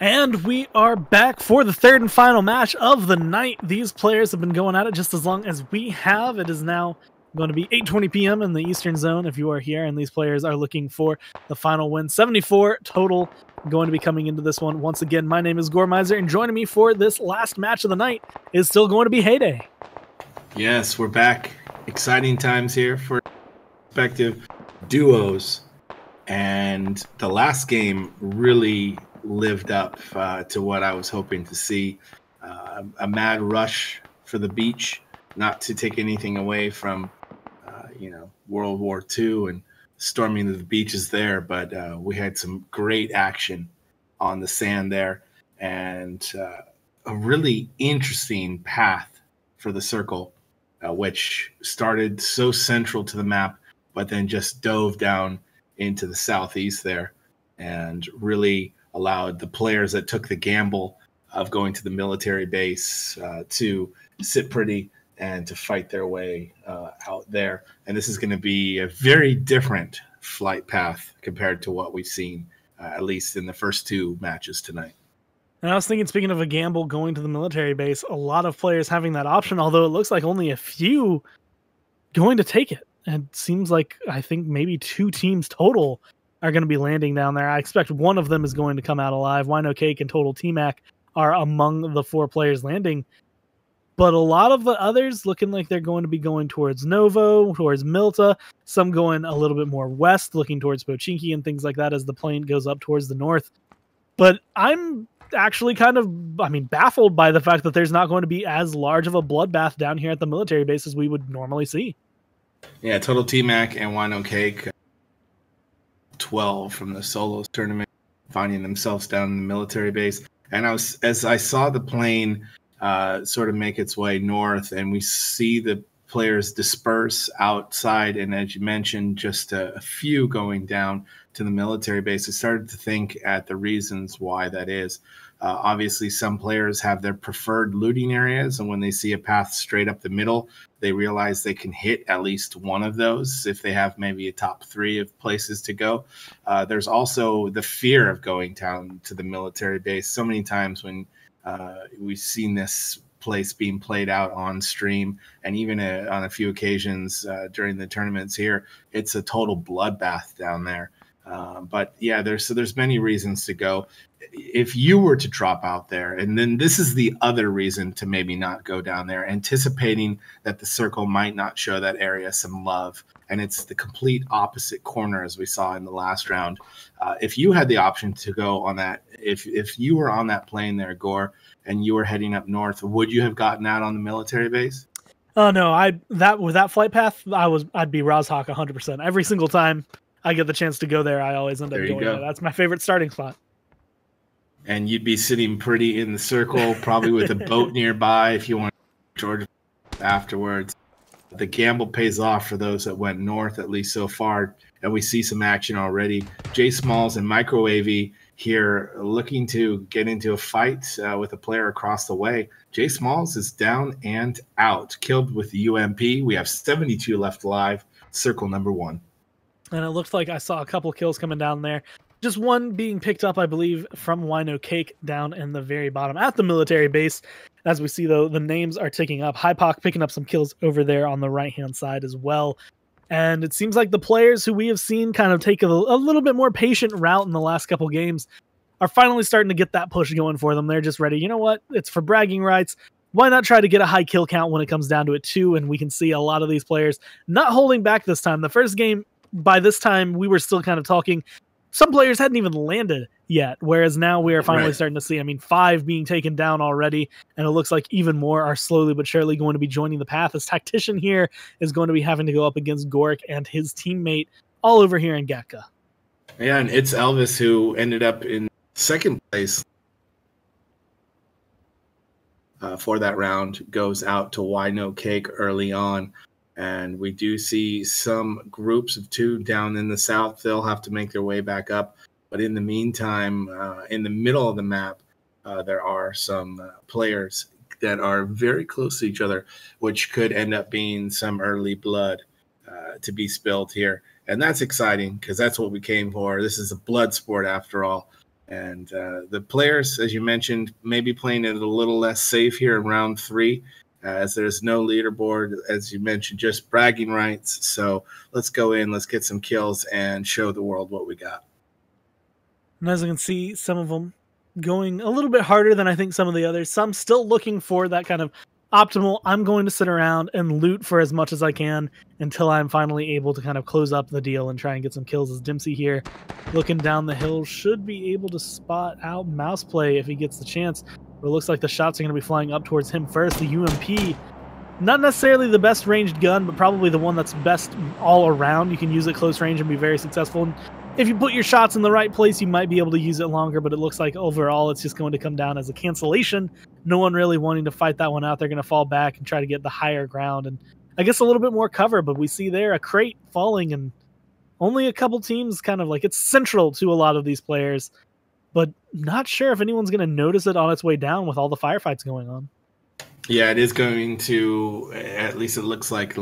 And we are back for the third and final match of the night. These players have been going at it just as long as we have. It is now going to be 8:20 p.m. in the Eastern Zone if you are here, and these players are looking for the final win. 74 total going to be coming into this one. Once again, my name is Gore Miser, and joining me for this last match of the night is still going to be Heyday. Yes, we're back. Exciting times here for respective duos. And the last game really lived up to what I was hoping to see. A mad rush for the beach, not to take anything away from, World War II and storming the beaches there, but we had some great action on the sand there, and a really interesting path for the circle, which started so central to the map, but then just dove down into the southeast there and really allowed the players that took the gamble of going to the military base to sit pretty and to fight their way out there. And this is going to be a very different flight path compared to what we've seen, at least in the first two matches tonight. And I was thinking, speaking of a gamble going to the military base, a lot of players having that option, although it looks like only a few going to take it. And it seems like, I think maybe 2 teams total are going to be landing down there. I expect one of them is going to come out alive. Wino Cake and Total T-Mac are among the 4 players landing. But a lot of the others looking like they're going to be going towards Novo, towards Milta, some going a little bit more west, looking towards Pochinki and things like that as the plane goes up towards the north. But I'm actually kind of, baffled by the fact that there's not going to be as large of a bloodbath down here at the military base as we would normally see. Yeah, Total T-Mac and Wino Cake, 12 from the solos tournament, finding themselves down in the military base. And as I saw the plane sort of make its way north, and we see the players disperse outside, and as you mentioned, just a few going down to the military base, I started to think at the reasons why that is. Obviously, some players have their preferred looting areas, and when they see a path straight up the middle, they realize they can hit at least one of those if they have maybe a top 3 of places to go. There's also the fear of going down to the military base. So many times when we've seen this place being played out on stream, and even on a few occasions during the tournaments here, it's a total bloodbath down there. But yeah, there's many reasons to go. If you were to drop out there, and then this is the other reason to maybe not go down there, anticipating that the circle might not show that area some love, and it's the complete opposite corner as we saw in the last round. If you had the option to go on that, if you were on that plane there, Gore, and you were heading up north, would you have gotten out on the military base? Oh no, with that flight path, I'd be Rozhawk 100%. Every single time I get the chance to go there, I always end up going there. That's my favorite starting spot. And you'd be sitting pretty in the circle, probably with a boat nearby if you want to Georgia afterwards. The gamble pays off for those that went north, at least so far, and we see some action already. J Smalls and Microwavy here looking to get into a fight with a player across the way. J Smalls is down and out, killed with the UMP. We have 72 left alive, circle number 1. And it looked like I saw a couple kills coming down there. Just one being picked up, I believe, from Wino Cake down in the very bottom at the military base. As we see, though, the names are ticking up. Hypoc picking up some kills over there on the right-hand side as well. And it seems like the players who we have seen kind of take a little bit more patient route in the last couple games are finally starting to get that push going for them. They're just ready. You know what? It's for bragging rights. Why not try to get a high kill count when it comes down to it, too? And we can see a lot of these players not holding back this time. The first game, by this time, we were still kind of talking. Some players hadn't even landed yet, whereas now we are finally starting to see, 5 being taken down already, and it looks like even more are slowly but surely going to be joining the path. This Tactician here is going to be having to go up against Goric and his teammate all over here in Gekka. Yeah, and it's Elvis who ended up in second place for that round, goes out to Wino Cake early on. And we do see some groups of 2 down in the south. They'll have to make their way back up. But in the meantime, in the middle of the map, there are some players that are very close to each other, which could end up being some early blood to be spilled here. And that's exciting because that's what we came for. This is a blood sport after all. And the players, as you mentioned, maybe playing it a little less safe here in round 3, as there's no leaderboard, as you mentioned, just bragging rights. So let's go in, let's get some kills, and show the world what we got. And as you can see, some of them going a little bit harder than I think some of the others. Some still looking for that kind of optimal, I'm going to sit around and loot for as much as I can until I'm finally able to kind of close up the deal and try and get some kills. As Dempsey here, looking down the hill, should be able to spot out Mouse Play if he gets the chance. But it looks like the shots are going to be flying up towards him first. The UMP, not necessarily the best ranged gun, but probably the one that's best all around. You can use it close range and be very successful. And if you put your shots in the right place, you might be able to use it longer, but it looks like overall it's just going to come down as a cancellation. No one really wanting to fight that one out. They're going to fall back and try to get the higher ground and I guess a little bit more cover, but we see there a crate falling and only a couple teams kind of like it's central to a lot of these players, but not sure if anyone's going to notice it on its way down with all the firefights going on. Yeah, it is going to, at least it looks like,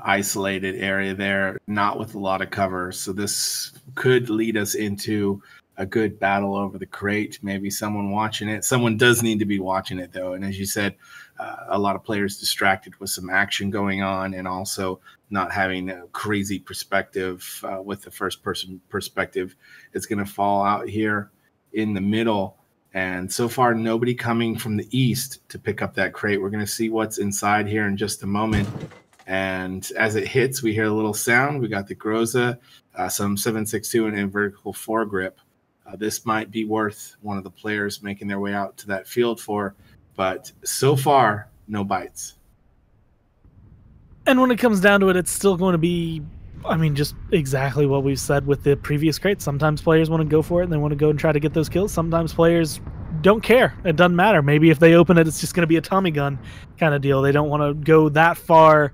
isolated area there, not with a lot of cover. So this could lead us into a good battle over the crate. Maybe someone watching it. Someone does need to be watching it, though. And as you said, a lot of players distracted with some action going on and also not having a crazy perspective with the first-person perspective. It's going to fall out here in the middle. And so far, nobody coming from the east to pick up that crate. We're going to see what's inside here in just a moment. And as it hits, we hear a little sound. We got the Groza, some 7.62 and a vertical foregrip. This might be worth one of the players making their way out to that field for, but so far, no bites. And when it comes down to it, it's still going to be, I mean, just exactly what we've said with the previous crates. Sometimes players want to go for it and they want to go and try to get those kills. Sometimes players don't care. It doesn't matter. Maybe if they open it, it's just going to be a Tommy gun kind of deal. They don't want to go that far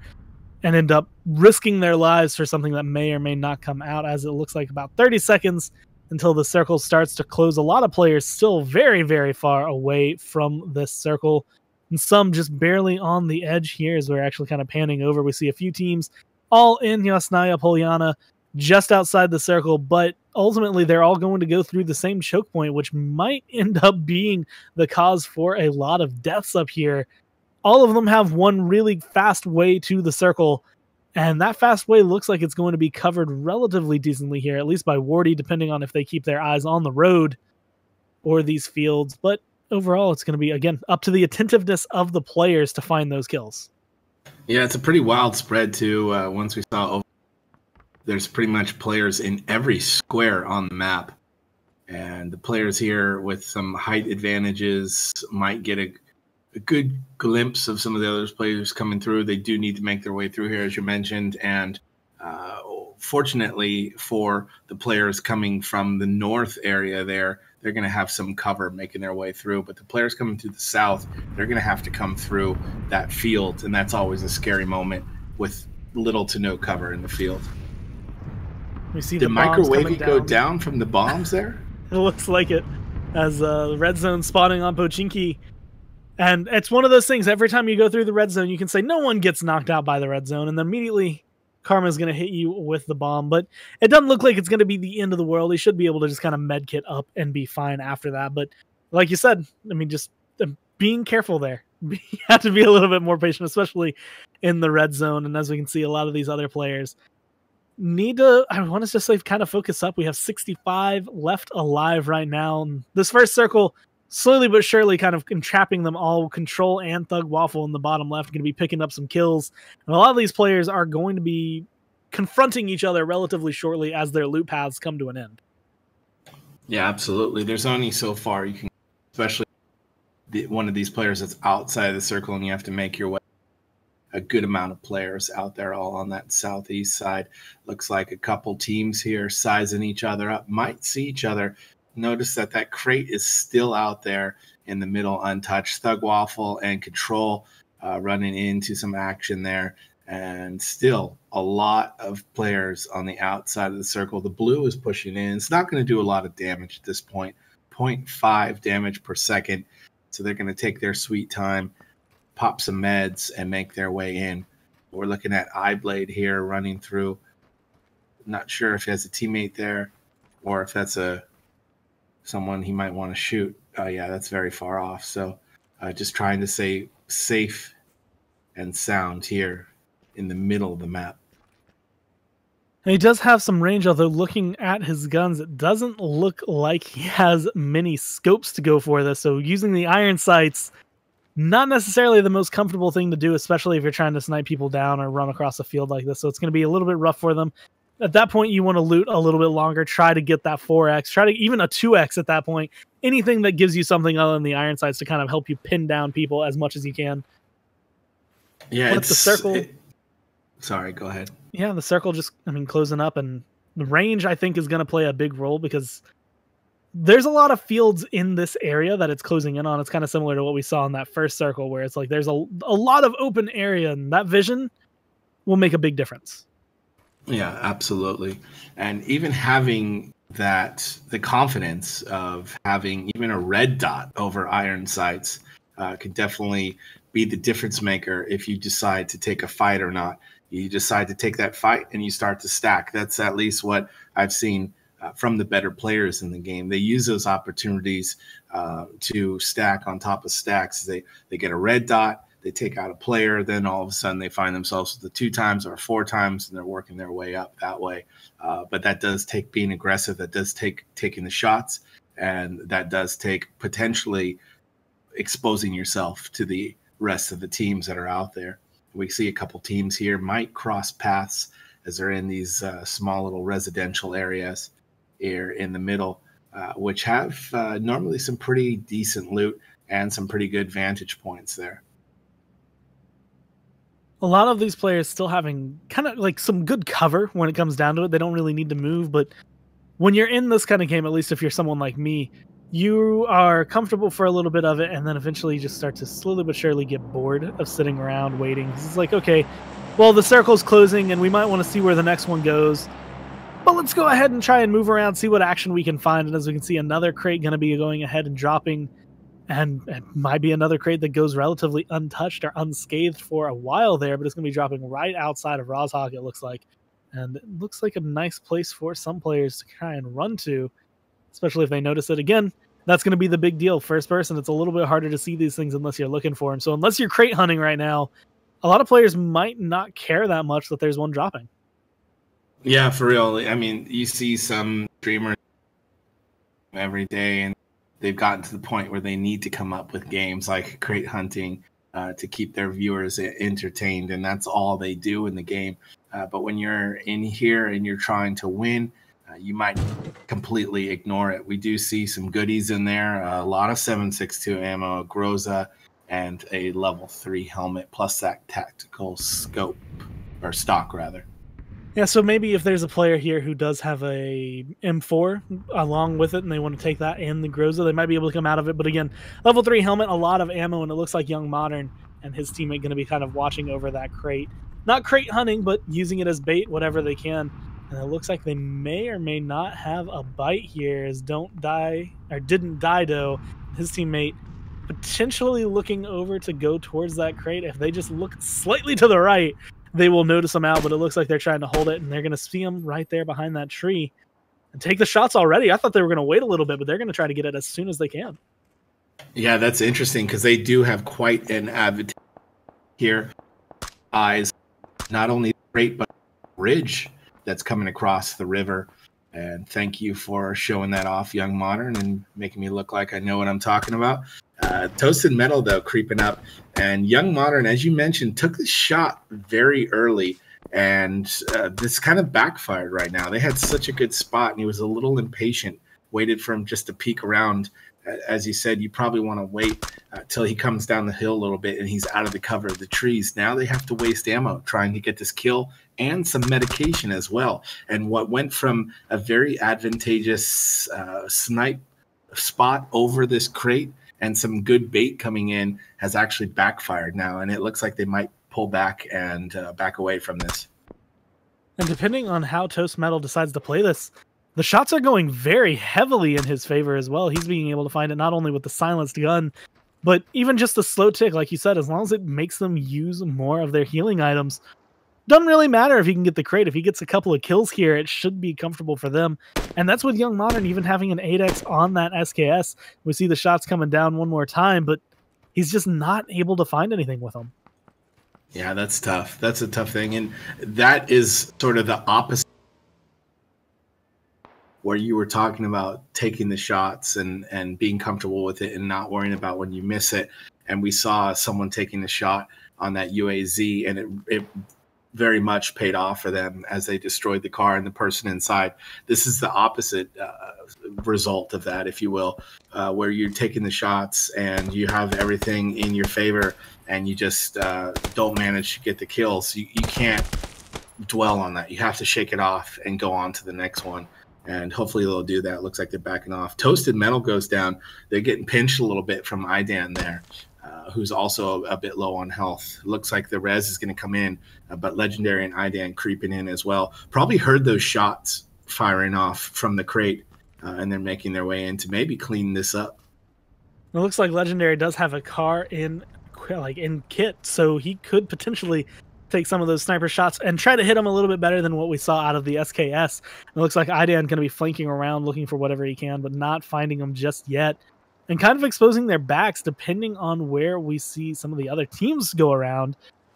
and end up risking their lives for something that may or may not come out, as it looks like about 30 seconds until the circle starts to close. A lot of players still very, very far away from this circle, and some just barely on the edge here as we're actually kind of panning over. We see a few teams all in Yasnaya Polyana just outside the circle, but ultimately they're all going to go through the same choke point, which might end up being the cause for a lot of deaths up here. All of them have one really fast way to the circle, and that fast way looks like it's going to be covered relatively decently here, at least by Wardy, depending on if they keep their eyes on the road or these fields. But overall, it's going to be, again, up to the attentiveness of the players to find those kills. Yeah, it's a pretty wild spread, too. Once we saw, there's pretty much players in every square on the map. And the players here with some height advantages might get a good glimpse of some of the other players coming through. They do need to make their way through here, as you mentioned. And fortunately for the players coming from the north area there, they're going to have some cover making their way through. But the players coming to the south, they're going to have to come through that field. And that's always a scary moment with little to no cover in the field. We see Did the microwavy go down from the bombs there? It looks like it, as the red zone spawning on Pochinki. And it's one of those things, every time you go through the red zone, you can say no one gets knocked out by the red zone, and then immediately Karma's going to hit you with the bomb. But it doesn't look like it's going to be the end of the world. He should be able to just kind of medkit up and be fine after that. But like you said, I mean, just being careful there. You have to be a little bit more patient, especially in the red zone. And as we can see, a lot of these other players need to, I want to just say, kind of focus up. We have 65 left alive right now. And this first circle, slowly but surely kind of entrapping them all. Control and Thug Waffle in the bottom left going to be picking up some kills. And a lot of these players are going to be confronting each other relatively shortly as their loot paths come to an end. Yeah, absolutely. There's only so far you can, especially one of these players that's outside of the circle, and you have to make your way. A good amount of players out there all on that southeast side. Looks like a couple teams here sizing each other up, might see each other. Notice that that crate is still out there in the middle untouched. Thug Waffle and Control running into some action there. And still a lot of players on the outside of the circle. The blue is pushing in. It's not going to do a lot of damage at this point. 0.5 damage per second. So they're going to take their sweet time, pop some meds, and make their way in. We're looking at Eyeblade here running through. Not sure if he has a teammate there. or if that's someone he might want to shoot. Yeah, that's very far off. So just trying to stay safe and sound here in the middle of the map. And he does have some range, although looking at his guns, it doesn't look like he has many scopes to go for this. So using the iron sights, not necessarily the most comfortable thing to do, especially if you're trying to snipe people down or run across a field like this. So it's going to be a little bit rough for them. At that point, you want to loot a little bit longer, try to get that 4x, try to even a 2x at that point. Anything that gives you something other than the iron sights to kind of help you pin down people as much as you can. Yeah, but the circle... Sorry, go ahead. Yeah, the circle just, closing up, and the range, I think, is going to play a big role because there's a lot of fields in this area that it's closing in on. It's kind of similar to what we saw in that first circle, where it's like there's a lot of open area, and that vision will make a big difference. Yeah, absolutely. And even having the confidence of having even a red dot over iron sights can definitely be the difference maker if you decide to take a fight or not. You decide to take that fight and you start to stack. That's at least what I've seen from the better players in the game. They use those opportunities to stack on top of stacks. They get a red dot, they take out a player, then all of a sudden they find themselves with the 2 times or 4 times, and they're working their way up that way. But that does take being aggressive. That does take taking the shots, and that does take potentially exposing yourself to the rest of the teams that are out there. We see a couple teams here might cross paths as they're in these small little residential areas here in the middle, which have normally some pretty decent loot and some pretty good vantage points there. A lot of these players still having kind of like some good cover when it comes down to it. They don't really need to move, but when you're in this kind of game, at least if you're someone like me, you are comfortable for a little bit of it, and then eventually you just start to slowly but surely get bored of sitting around waiting. It's like, okay, well, the circle's closing, and we might want to see where the next one goes, but let's go ahead and try and move around, see what action we can find. And as we can see, another crate going to be going ahead and dropping, and it might be another crate that goes relatively untouched or unscathed for a while there, but it's going to be dropping right outside of Rozhok, it looks like. And it looks like a nice place for some players to try and run to, especially if they notice it. Again, that's going to be the big deal. First person, it's a little bit harder to see these things unless you're looking for them. So unless you're crate hunting right now, a lot of players might not care that much that there's one dropping. Yeah, for real. I mean, you see some streamers every day, and they've gotten to the point where they need to come up with games like crate hunting to keep their viewers entertained, and that's all they do in the game. But when you're in here and you're trying to win, you might completely ignore it. We do see some goodies in there, a lot of 7.62 ammo, Groza, and a level 3 helmet, plus that tactical scope, or stock rather. Yeah, so maybe if there's a player here who does have a M4 along with it and they want to take that and the Groza, they might be able to come out of it. But again, level 3 helmet, a lot of ammo, and it looks like Young Modern and his teammate going to be kind of watching over that crate. Not crate hunting, but using it as bait, whatever they can. And it looks like they may or may not have a bite here, as Didn't Die Doe, his teammate, potentially looking over to go towards that crate. If they just look slightly to the right, they will notice them out, but it looks like they're trying to hold it, and they're going to see them right there behind that tree and take the shots already. I thought they were going to wait a little bit, but they're going to try to get it as soon as they can. Yeah, that's interesting because they do have quite an advantage here. Eyes, not only great, but ridge that's coming across the river. And thank you for showing that off, Young Modern, and making me look like I know what I'm talking about. Toasted Metal, though, creeping up. And Young Modern, as you mentioned, took the shot very early. And this kind of backfired right now. They had such a good spot, and he was a little impatient, waited for him just to peek around. As you said, you probably want to wait till he comes down the hill a little bit and he's out of the cover of the trees. Now they have to waste ammo trying to get this kill and some medication as well. And what went from a very advantageous snipe spot over this crate and some good bait coming in has actually backfired now. And it looks like they might pull back and back away from this. And depending on how Toast Metal decides to play this, the shots are going very heavily in his favor as well. He's being able to find it not only with the silenced gun, but even just the slow tick, like you said, as long as it makes them use more of their healing items, doesn't really matter if he can get the crate. If he gets a couple of kills here, it should be comfortable for them. And that's with Young Modern even having an 8x on that SKS. We see the shots coming down one more time, but he's just not able to find anything with them. Yeah, that's tough. That's a tough thing. And that is sort of the opposite where you were talking about taking the shots and being comfortable with it and not worrying about when you miss it. And we saw someone taking a shot on that UAZ, and it very much paid off for them as they destroyed the car and the person inside. This is the opposite result of that, if you will, where you're taking the shots and you have everything in your favor and you just don't manage to get the kills. You can't dwell on that. You have to shake it off and go on to the next one. And hopefully they'll do that. Looks like they're backing off. Toasted Metal goes down. They're getting pinched a little bit from Idan there, who's also a bit low on health. Looks like the res is going to come in, but Legendary and Idan creeping in as well. Probably heard those shots firing off from the crate, and they're making their way in to maybe clean this up. It looks like Legendary does have a car in kit, so he could potentially take some of those sniper shots and try to hit him a little bit better than what we saw out of the SKS. It looks like Idan going to be flanking around looking for whatever he can, but not finding them just yet, and kind of exposing their backs depending on where we see some of the other teams go around.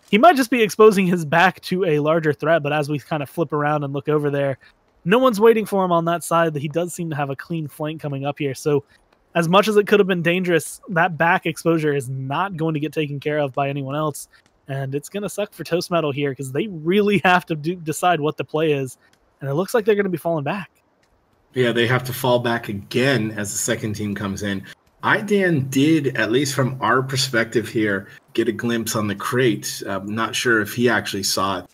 He might just be exposing his back to a larger threat, but as we kind of flip around and look over there, no one's waiting for him on that side. He does seem to have a clean flank coming up here, so as much as it could have been dangerous, that back exposure is not going to get taken care of by anyone else. And it's going to suck for Toast Metal here because they really have to decide what the play is. And it looks like they're going to be falling back. Yeah, they have to fall back again as the second team comes in. Idan did, at least from our perspective here, get a glimpse on the crate. I'm not sure if he actually saw it.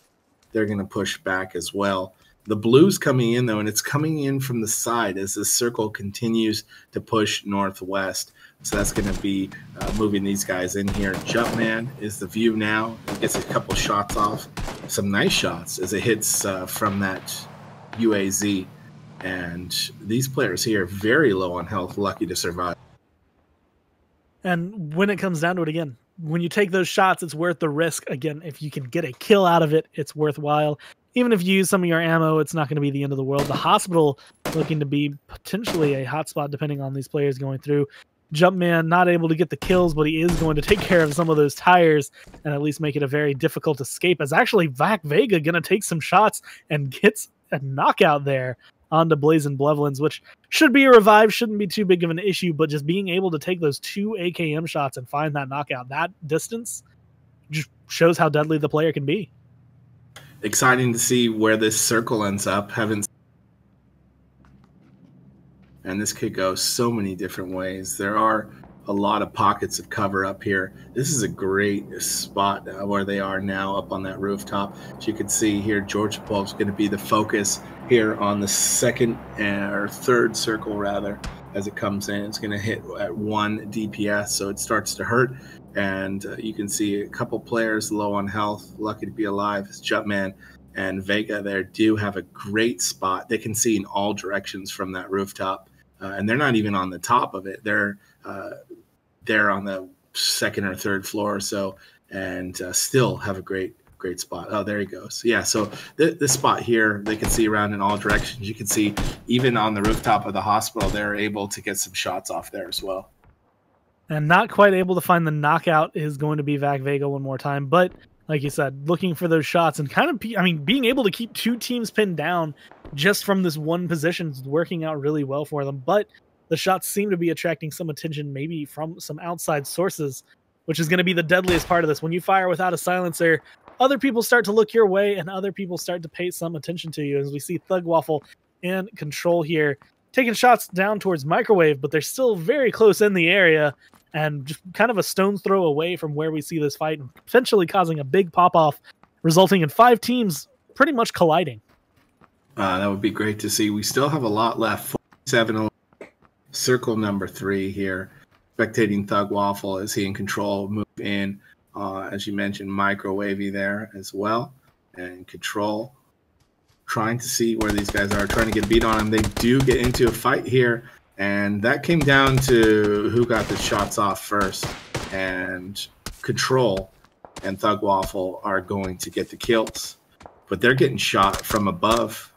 They're going to push back as well. The blue's coming in, though, and it's coming in from the side as the circle continues to push northwest. So that's going to be moving these guys in here. Jumpman is the view now. He gets a couple shots off. Some nice shots as it hits from that UAZ. And these players here are very low on health, lucky to survive. And when it comes down to it again, when you take those shots, it's worth the risk. Again, if you can get a kill out of it, it's worthwhile. Even if you use some of your ammo, it's not going to be the end of the world. The hospital looking to be potentially a hotspot depending on these players going through. Jumpman not able to get the kills, but he is going to take care of some of those tires and at least make it a very difficult escape. As actually Vac Vega going to take some shots and gets a knockout there onto Blazing Blevlins, which should be a revive, shouldn't be too big of an issue, but just being able to take those 2 AKM shots and find that knockout, that distance, just shows how deadly the player can be. Exciting to see where this circle ends up. And this could go so many different ways. There are a lot of pockets of cover up here. This is a great spot where they are now up on that rooftop. As you can see here, Georgia Pulp's going to be the focus here on the second or third circle rather. As it comes in, it's going to hit at 1 DPS, so it starts to hurt. And you can see a couple players low on health, lucky to be alive. It's Jumpman and Vega there do have a great spot. They can see in all directions from that rooftop. And they're not even on the top of it. They're on the second or third floor or so, and still have a great spot. Oh, there he goes. Yeah, so this spot here, they can see around in all directions. You can see even on the rooftop of the hospital, they're able to get some shots off there as well. And not quite able to find the knockout is going to be Vac Vega one more time. But like you said, looking for those shots and kind of, being able to keep 2 teams pinned down just from this one position is working out really well for them. But the shots seem to be attracting some attention, maybe from some outside sources, which is going to be the deadliest part of this. When you fire without a silencer, other people start to look your way and other people start to pay some attention to you. As we see Thug Waffle and Control here taking shots down towards Microwave, but they're still very close in the area and just kind of a stone's throw away from where we see this fight, and potentially causing a big pop-off, resulting in 5 teams pretty much colliding. That would be great to see. We still have a lot left. 47 circle number 3 here. Spectating Thug Waffle as he and Control move in. As you mentioned, Microwavy there as well. And Control trying to see where these guys are, trying to get beat on them. They do get into a fight here. And that came down to who got the shots off first. And Control and Thug Waffle are going to get the kills. but they're getting shot from above.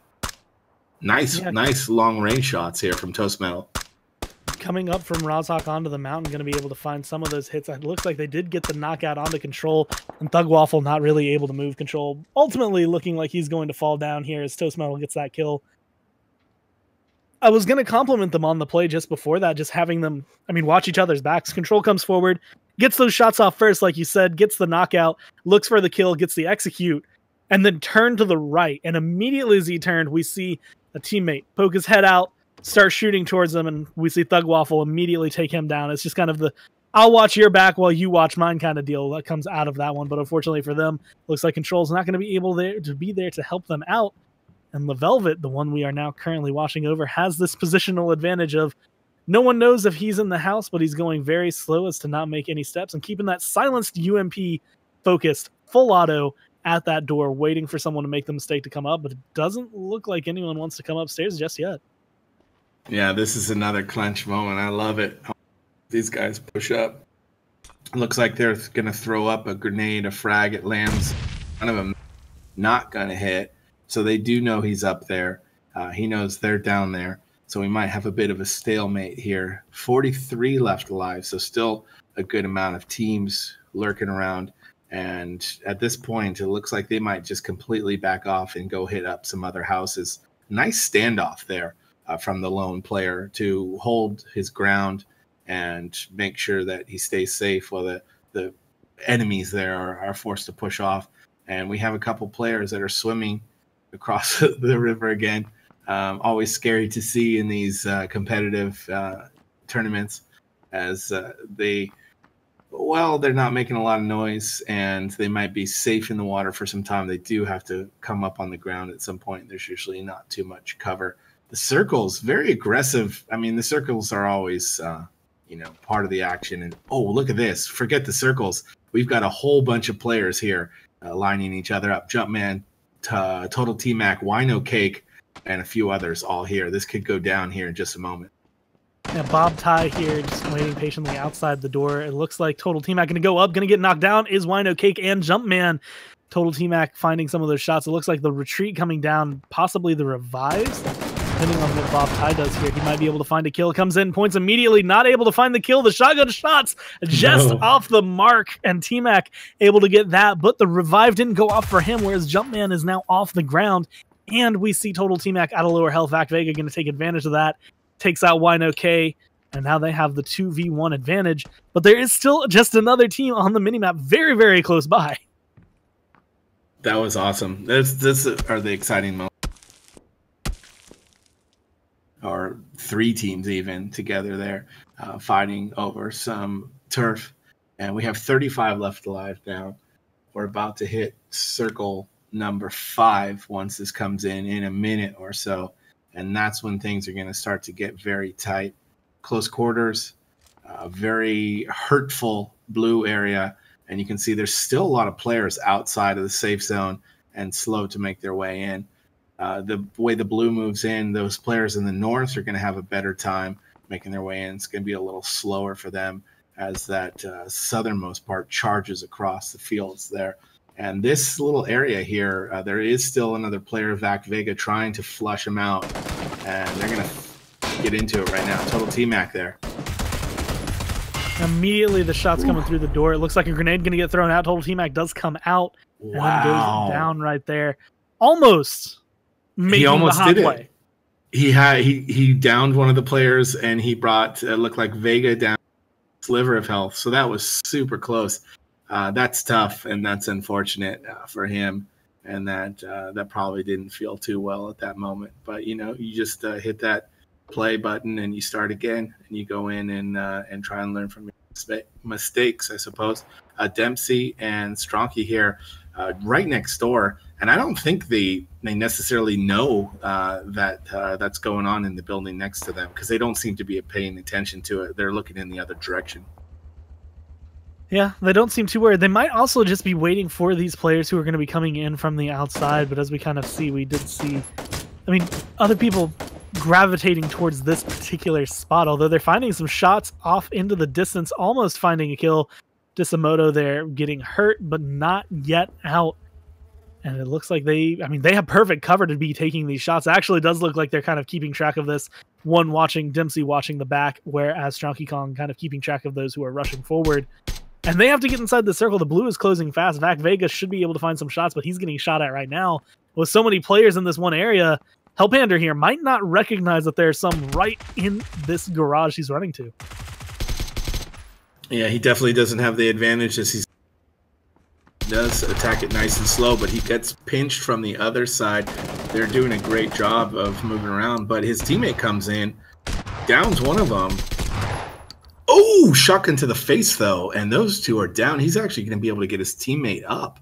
Nice long range shots here from Toast Metal. Coming up from Rozhawk onto the mountain, going to be able to find some of those hits. It looks like they did get the knockout onto Control, and Thug Waffle not really able to move Control. Ultimately looking like he's going to fall down here as Toast Metal gets that kill. I was going to compliment them on the play just before that, just having them, watch each other's backs. Control comes forward, gets those shots off first, like you said, gets the knockout, looks for the kill, gets the execute, and then turn to the right. And immediately as he turned, we see a teammate poke his head out, start shooting towards them, and we see Thug Waffle immediately take him down. It's just kind of the I'll watch your back while you watch mine kind of deal that comes out of that one. But unfortunately for them, looks like Control's not going to be able to be there to help them out. And LaVelvet, the one we are now currently watching over, has this positional advantage of no one knows if he's in the house, but he's going very slow as to not make any steps and keeping that silenced UMP focused full auto at that door, waiting for someone to make the mistake to come up. But it doesn't look like anyone wants to come upstairs just yet. Yeah, this is another clench moment. I love it. These guys push up. Looks like they're going to throw up a grenade, a frag. It lands. None of them not going to hit. So they do know he's up there. He knows they're down there. So we might have a bit of a stalemate here. 43 left alive, so still a good amount of teams lurking around. And at this point, it looks like they might just completely back off and go hit up some other houses. Nice standoff there from the lone player to hold his ground and make sure that he stays safe while the enemies there are forced to push off. And we have a couple players that are swimming across the river again. Always scary to see in these competitive tournaments as they're not making a lot of noise and they might be safe in the water for some time. They do have to come up on the ground at some point. There's usually not too much cover. The circles, very aggressive. The circles are always, part of the action. And, oh, look at this. Forget the circles. We've got a whole bunch of players here lining each other up. Jumpman, Total T-Mac, Wino Cake, and a few others all here. This could go down here in just a moment. Yeah, Bob Ty here just waiting patiently outside the door. It looks like Total T-Mac going to go up, going to get knocked down is Wino Cake and Jumpman. Total T-Mac finding some of those shots. It looks like the retreat coming down, possibly the revives. Depending on what Bob Ty does here, he might be able to find a kill. Comes in, points immediately, not able to find the kill. The shotgun shots just off the mark, and T-Mac able to get that, but the revive didn't go off for him, whereas Jumpman is now off the ground. And we see Total T-Mac out of lower health. Vac Vega going to take advantage of that. Takes out Wino K, and now they have the 2v1 advantage. But there is still just another team on the minimap very, very close by. That was awesome. This are the exciting moments. Or three teams even together there fighting over some turf. And we have 35 left alive now. We're about to hit circle number 5 once this comes in a minute or so. And that's when things are going to start to get very tight. Close quarters, very hurtful blue area. And you can see there's still a lot of players outside of the safe zone and slow to make their way in. The way the blue moves in, those players in the north are going to have a better time making their way in. It's going to be a little slower for them as that southernmost part charges across the fields there. And this little area here, there is still another player, Vac Vega, trying to flush him out. And they're going to get into it right now. Total T-Mac there. Immediately the shot's coming through the door. It looks like a grenade going to get thrown out. Total T-Mac does come out and then goes down right there. Almost making the hot play. He downed one of the players and he brought looked like Vega down a sliver of health. So that was super close. That's tough and that's unfortunate for him. And that probably didn't feel too well at that moment. But you just hit that play button and you start again and you go in and try and learn from your mistakes, I suppose. Dempsey and Stronky here right next door. And I don't think they necessarily know that's going on in the building next to them because they don't seem to be paying attention to it. They're looking in the other direction. Yeah, they don't seem too worried. They might also just be waiting for these players who are going to be coming in from the outside. But as we kind of see, we did see, other people gravitating towards this particular spot, although they're finding some shots off into the distance, almost finding a kill. Disamoto there getting hurt, but not yet out. And it looks like they have perfect cover to be taking these shots. It actually does look like they're kind of keeping track of this. One watching Dempsey watching the back, whereas Strunky Kong kind of keeping track of those who are rushing forward. And they have to get inside the circle. The blue is closing fast. Vac Vegas should be able to find some shots, but he's getting shot at right now. With so many players in this one area, Hellpander here might not recognize that there's some right in this garage he's running to. Yeah, he definitely doesn't have the advantage as he does attack it nice and slow, but he gets pinched from the other side. They're doing a great job of moving around, but his teammate comes in, downs one of them. Oh, shotgun to the face though, and those two are down. He's actually going to be able to get his teammate up.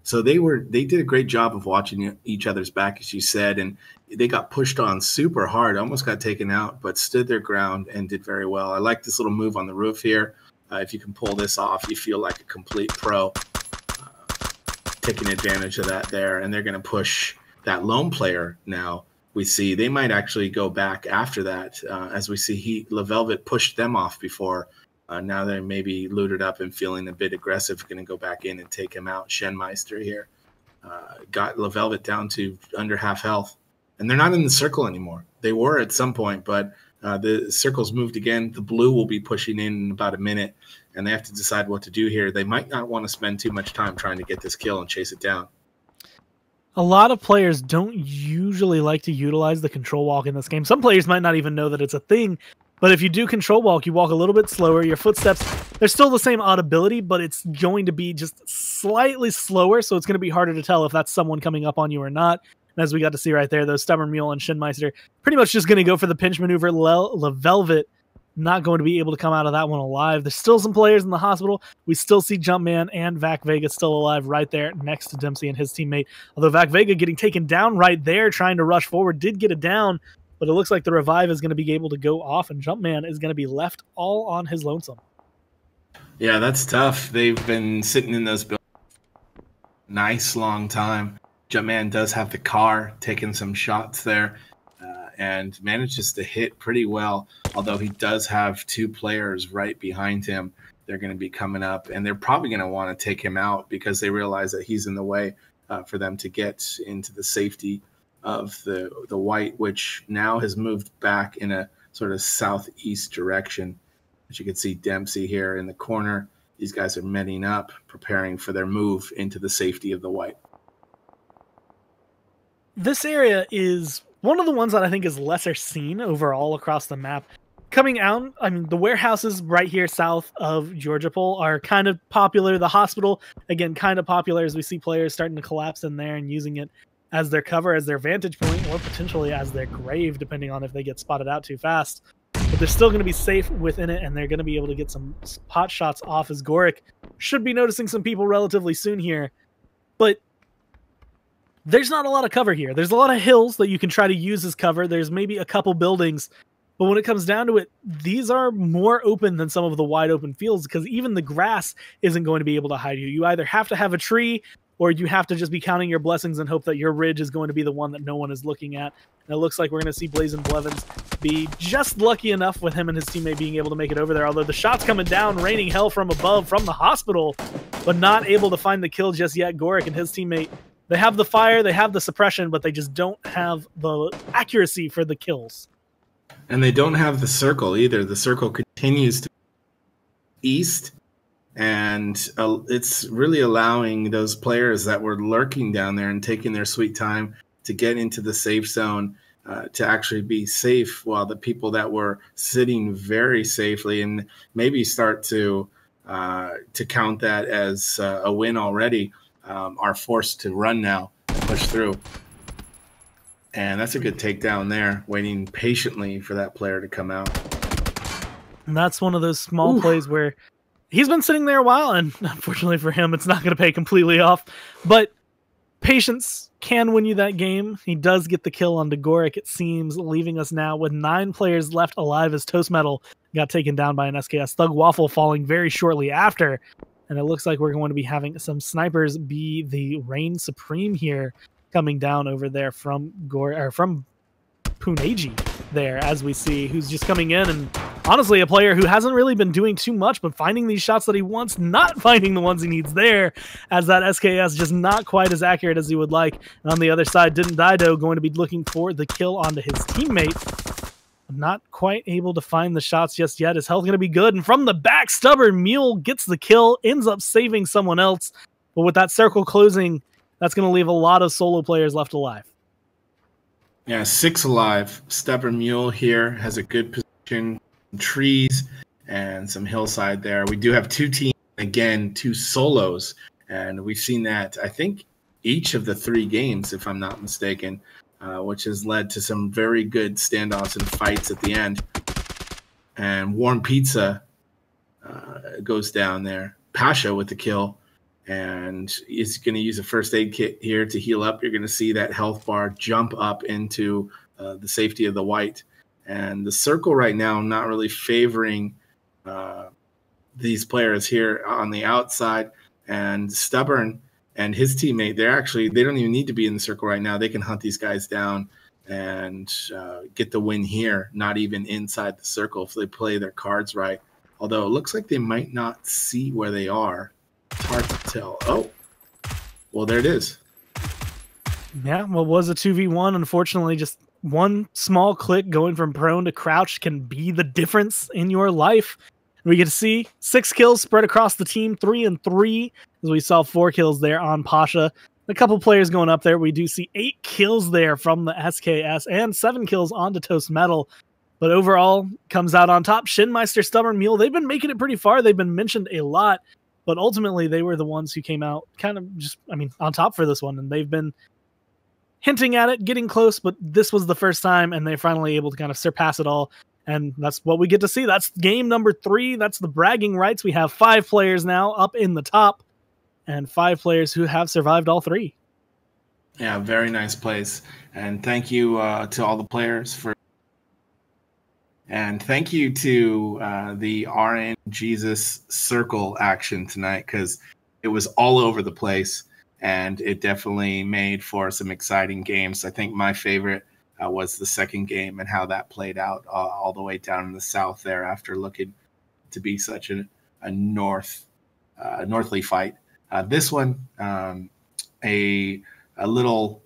So they did a great job of watching each other's back, as you said, and they got pushed on super hard, almost got taken out, but stood their ground and did very well. I like this little move on the roof here. If you can pull this off, you feel like a complete pro. Taking advantage of that there, and they're going to push that lone player now. We see they might actually go back after that, as we see LaVelvet pushed them off before. Now they're maybe looted up and feeling a bit aggressive, going to go back in and take him out. Shenmeister here got LaVelvet down to under half health, and they're not in the circle anymore. They were at some point, but the circle's moved again. The blue will be pushing in about a minute, and they have to decide what to do here. They might not want to spend too much time trying to get this kill and chase it down. A lot of players don't usually like to utilize the control walk in this game. Some players might not even know that it's a thing, but if you do control walk, you walk a little bit slower. Your footsteps, they're still the same audibility, but it's going to be just slightly slower, so it's going to be harder to tell if that's someone coming up on you or not. And as we got to see right there, those Stubborn Mule and Shinmeister pretty much just going to go for the pinch maneuver. LaVelvet not going to be able to come out of that one alive. There's still some players in the hospital. We still see Jumpman and Vac Vega still alive right there next to Dempsey and his teammate. Although Vac Vega getting taken down right there, trying to rush forward, did get it down, but it looks like the revive is going to be able to go off, and Jumpman is going to be left all on his lonesome. Yeah, that's tough. They've been sitting in those buildings nice long time. Jumpman does have the car, taking some shots there, and manages to hit pretty well, although he does have two players right behind him. They're going to be coming up, and they're probably going to want to take him out because they realize that he's in the way for them to get into the safety of the white, which now has moved back in a sort of southeast direction. As you can see Dempsey here in the corner. These guys are meting up, preparing for their move into the safety of the white. This area is one of the ones that I think is lesser seen overall across the map. Coming out, I mean, the warehouses right here south of Georgia Pole are kind of popular. The hospital, again, kind of popular as we see players starting to collapse in there and using it as their cover, as their vantage point, or potentially as their grave, depending on if they get spotted out too fast. But they're still going to be safe within it, and they're going to be able to get some pot shots off, as Goric should be noticing some people relatively soon here. But there's not a lot of cover here. There's a lot of hills that you can try to use as cover. There's maybe a couple buildings. But when it comes down to it, these are more open than some of the wide open fields, because even the grass isn't going to be able to hide you. You either have to have a tree, or you have to just be counting your blessings and hope that your ridge is going to be the one that no one is looking at. And it looks like we're going to see Blazin' Blevins be just lucky enough with him and his teammate being able to make it over there. Although the shot's coming down, raining hell from above, from the hospital, but not able to find the kill just yet. Goric and his teammate, they have the fire, they have the suppression, but they just don't have the accuracy for the kills. And they don't have the circle either. The circle continues to east, and it's really allowing those players that were lurking down there and taking their sweet time to get into the safe zone to actually be safe, while the people that were sitting very safely and maybe start to count that as a win already are forced to run now and push through. And that's a good takedown there, waiting patiently for that player to come out. And that's one of those small plays where he's been sitting there a while, and unfortunately for him, it's not going to pay completely off. But patience can win you that game. He does get the kill on Goric, it seems, leaving us now with 9 players left alive as Toast Metal got taken down by an SKS. Thug Waffle falling very shortly after. And it looks like we're going to be having some snipers be the reign supreme here, coming down over there from from Puneji there, as we see, who's just coming in and honestly a player who hasn't really been doing too much, but finding these shots that he wants, not finding the ones he needs there, as that SKS just not quite as accurate as he would like. And on the other side, Didn't Dido going to be looking for the kill onto his teammate. Not quite able to find the shots just yet. His health going to be good. And from the back, Stubborn Mule gets the kill, ends up saving someone else. But with that circle closing, that's going to leave a lot of solo players left alive. Yeah, 6 alive. Stubborn Mule here has a good position. Trees and some hillside there. We do have 2 teams, again, 2 solos. And we've seen that, I think, each of the 3 games, if I'm not mistaken. Which has led to some very good standoffs and fights at the end. And Warm Pizza goes down there. Pasha with the kill. And is going to use a first aid kit here to heal up. You're going to see that health bar jump up into the safety of the white. And the circle right now not really favoring these players here on the outside. And Stubborn and his teammate, they don't even need to be in the circle right now. They can hunt these guys down and get the win here, not even inside the circle if they play their cards right. Although it looks like they might not see where they are. It's hard to tell. Oh, well, there it is. Yeah, well, it was a 2v1. Unfortunately, just one small click going from prone to crouch can be the difference in your life. We get to see 6 kills spread across the team, 3 and 3, as we saw 4 kills there on Pasha. A couple players going up there. We do see 8 kills there from the SKS and 7 kills onto Toast Metal. But overall, comes out on top. Shinmeister, Stubborn Mule, they've been making it pretty far. They've been mentioned a lot. But ultimately, they were the ones who came out kind of just, on top for this one. And they've been hinting at it, getting close. But this was the first time, and they're finally able to kind of surpass it all. And that's what we get to see. That's game number 3. That's the bragging rights. We have 5 players now up in the top and 5 players who have survived all 3. Yeah, very nice place. And thank you to all the players for. And thank you to the RN Jesus Circle action tonight, because it was all over the place and it definitely made for some exciting games. I think my favorite was the second game and how that played out all the way down in the south there after looking to be such a northly fight. This one, a little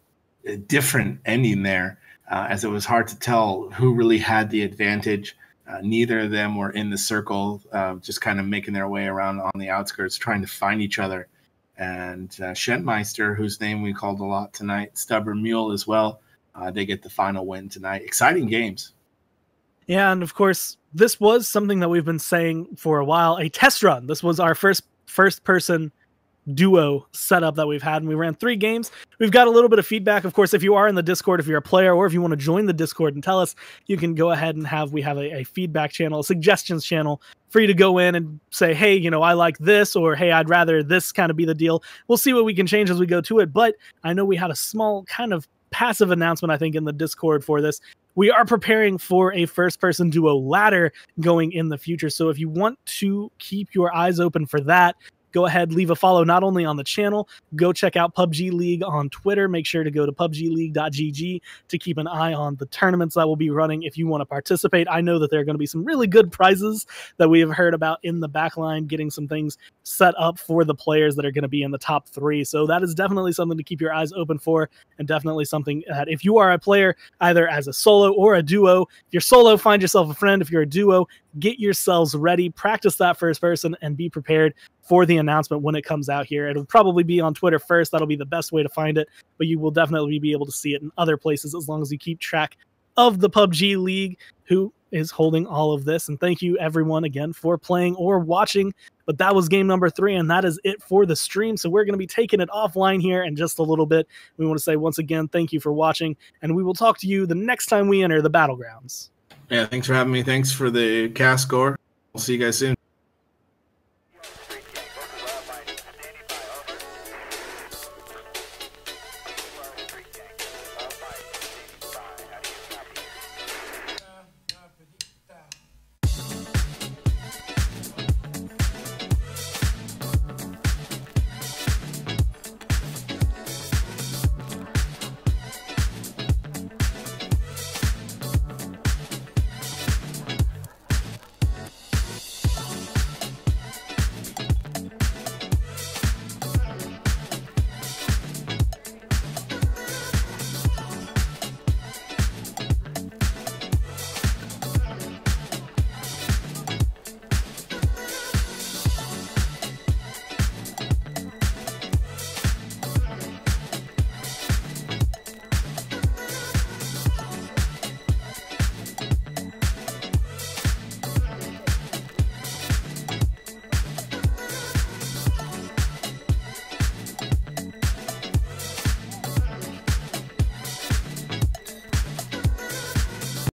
different ending there, as it was hard to tell who really had the advantage. Neither of them were in the circle, just kind of making their way around on the outskirts, trying to find each other. And Schentmeister, whose name we called a lot tonight, Stubborn Mule as well, they get the final win tonight. Exciting games. Yeah, and of course, this was something that we've been saying for a while, a test run. This was our first-person duo setup that we've had, and we ran 3 games. We've got a little bit of feedback. Of course, if you are in the Discord, if you're a player, or if you want to join the Discord and tell us, you can go ahead and we have a feedback channel, a suggestions channel for you to go in and say, hey, I like this, or hey, I'd rather this kind of be the deal. We'll see what we can change as we go to it, but I know we had a small kind of passive announcement, I think, in the Discord for this. We are preparing for a first-person duo ladder going in the future, so if you want to keep your eyes open for that, go ahead, leave a follow not only on the channel, go check out PUBG League on Twitter. Make sure to go to PUBGLeague.gg to keep an eye on the tournaments that will be running if you want to participate. I know that there are going to be some really good prizes that we have heard about in the backline, getting some things set up for the players that are going to be in the top 3. So that is definitely something to keep your eyes open for, and definitely something that if you are a player, either as a solo or a duo, if you're solo, find yourself a friend. If you're a duo, get yourselves ready, practice that first person, and be prepared for the announcement when it comes out here. It'll probably be on Twitter first. That'll be the best way to find it, but you will definitely be able to see it in other places as long as you keep track of the PUBG League, who is holding all of this. And thank you everyone again for playing or watching. But that was game number 3, and that is it for the stream. So we're going to be taking it offline here in just a little bit. We want to say once again, thank you for watching, and we will talk to you the next time we enter the Battlegrounds. Yeah, thanks for having me. Thanks for the cast score. We'll see you guys soon.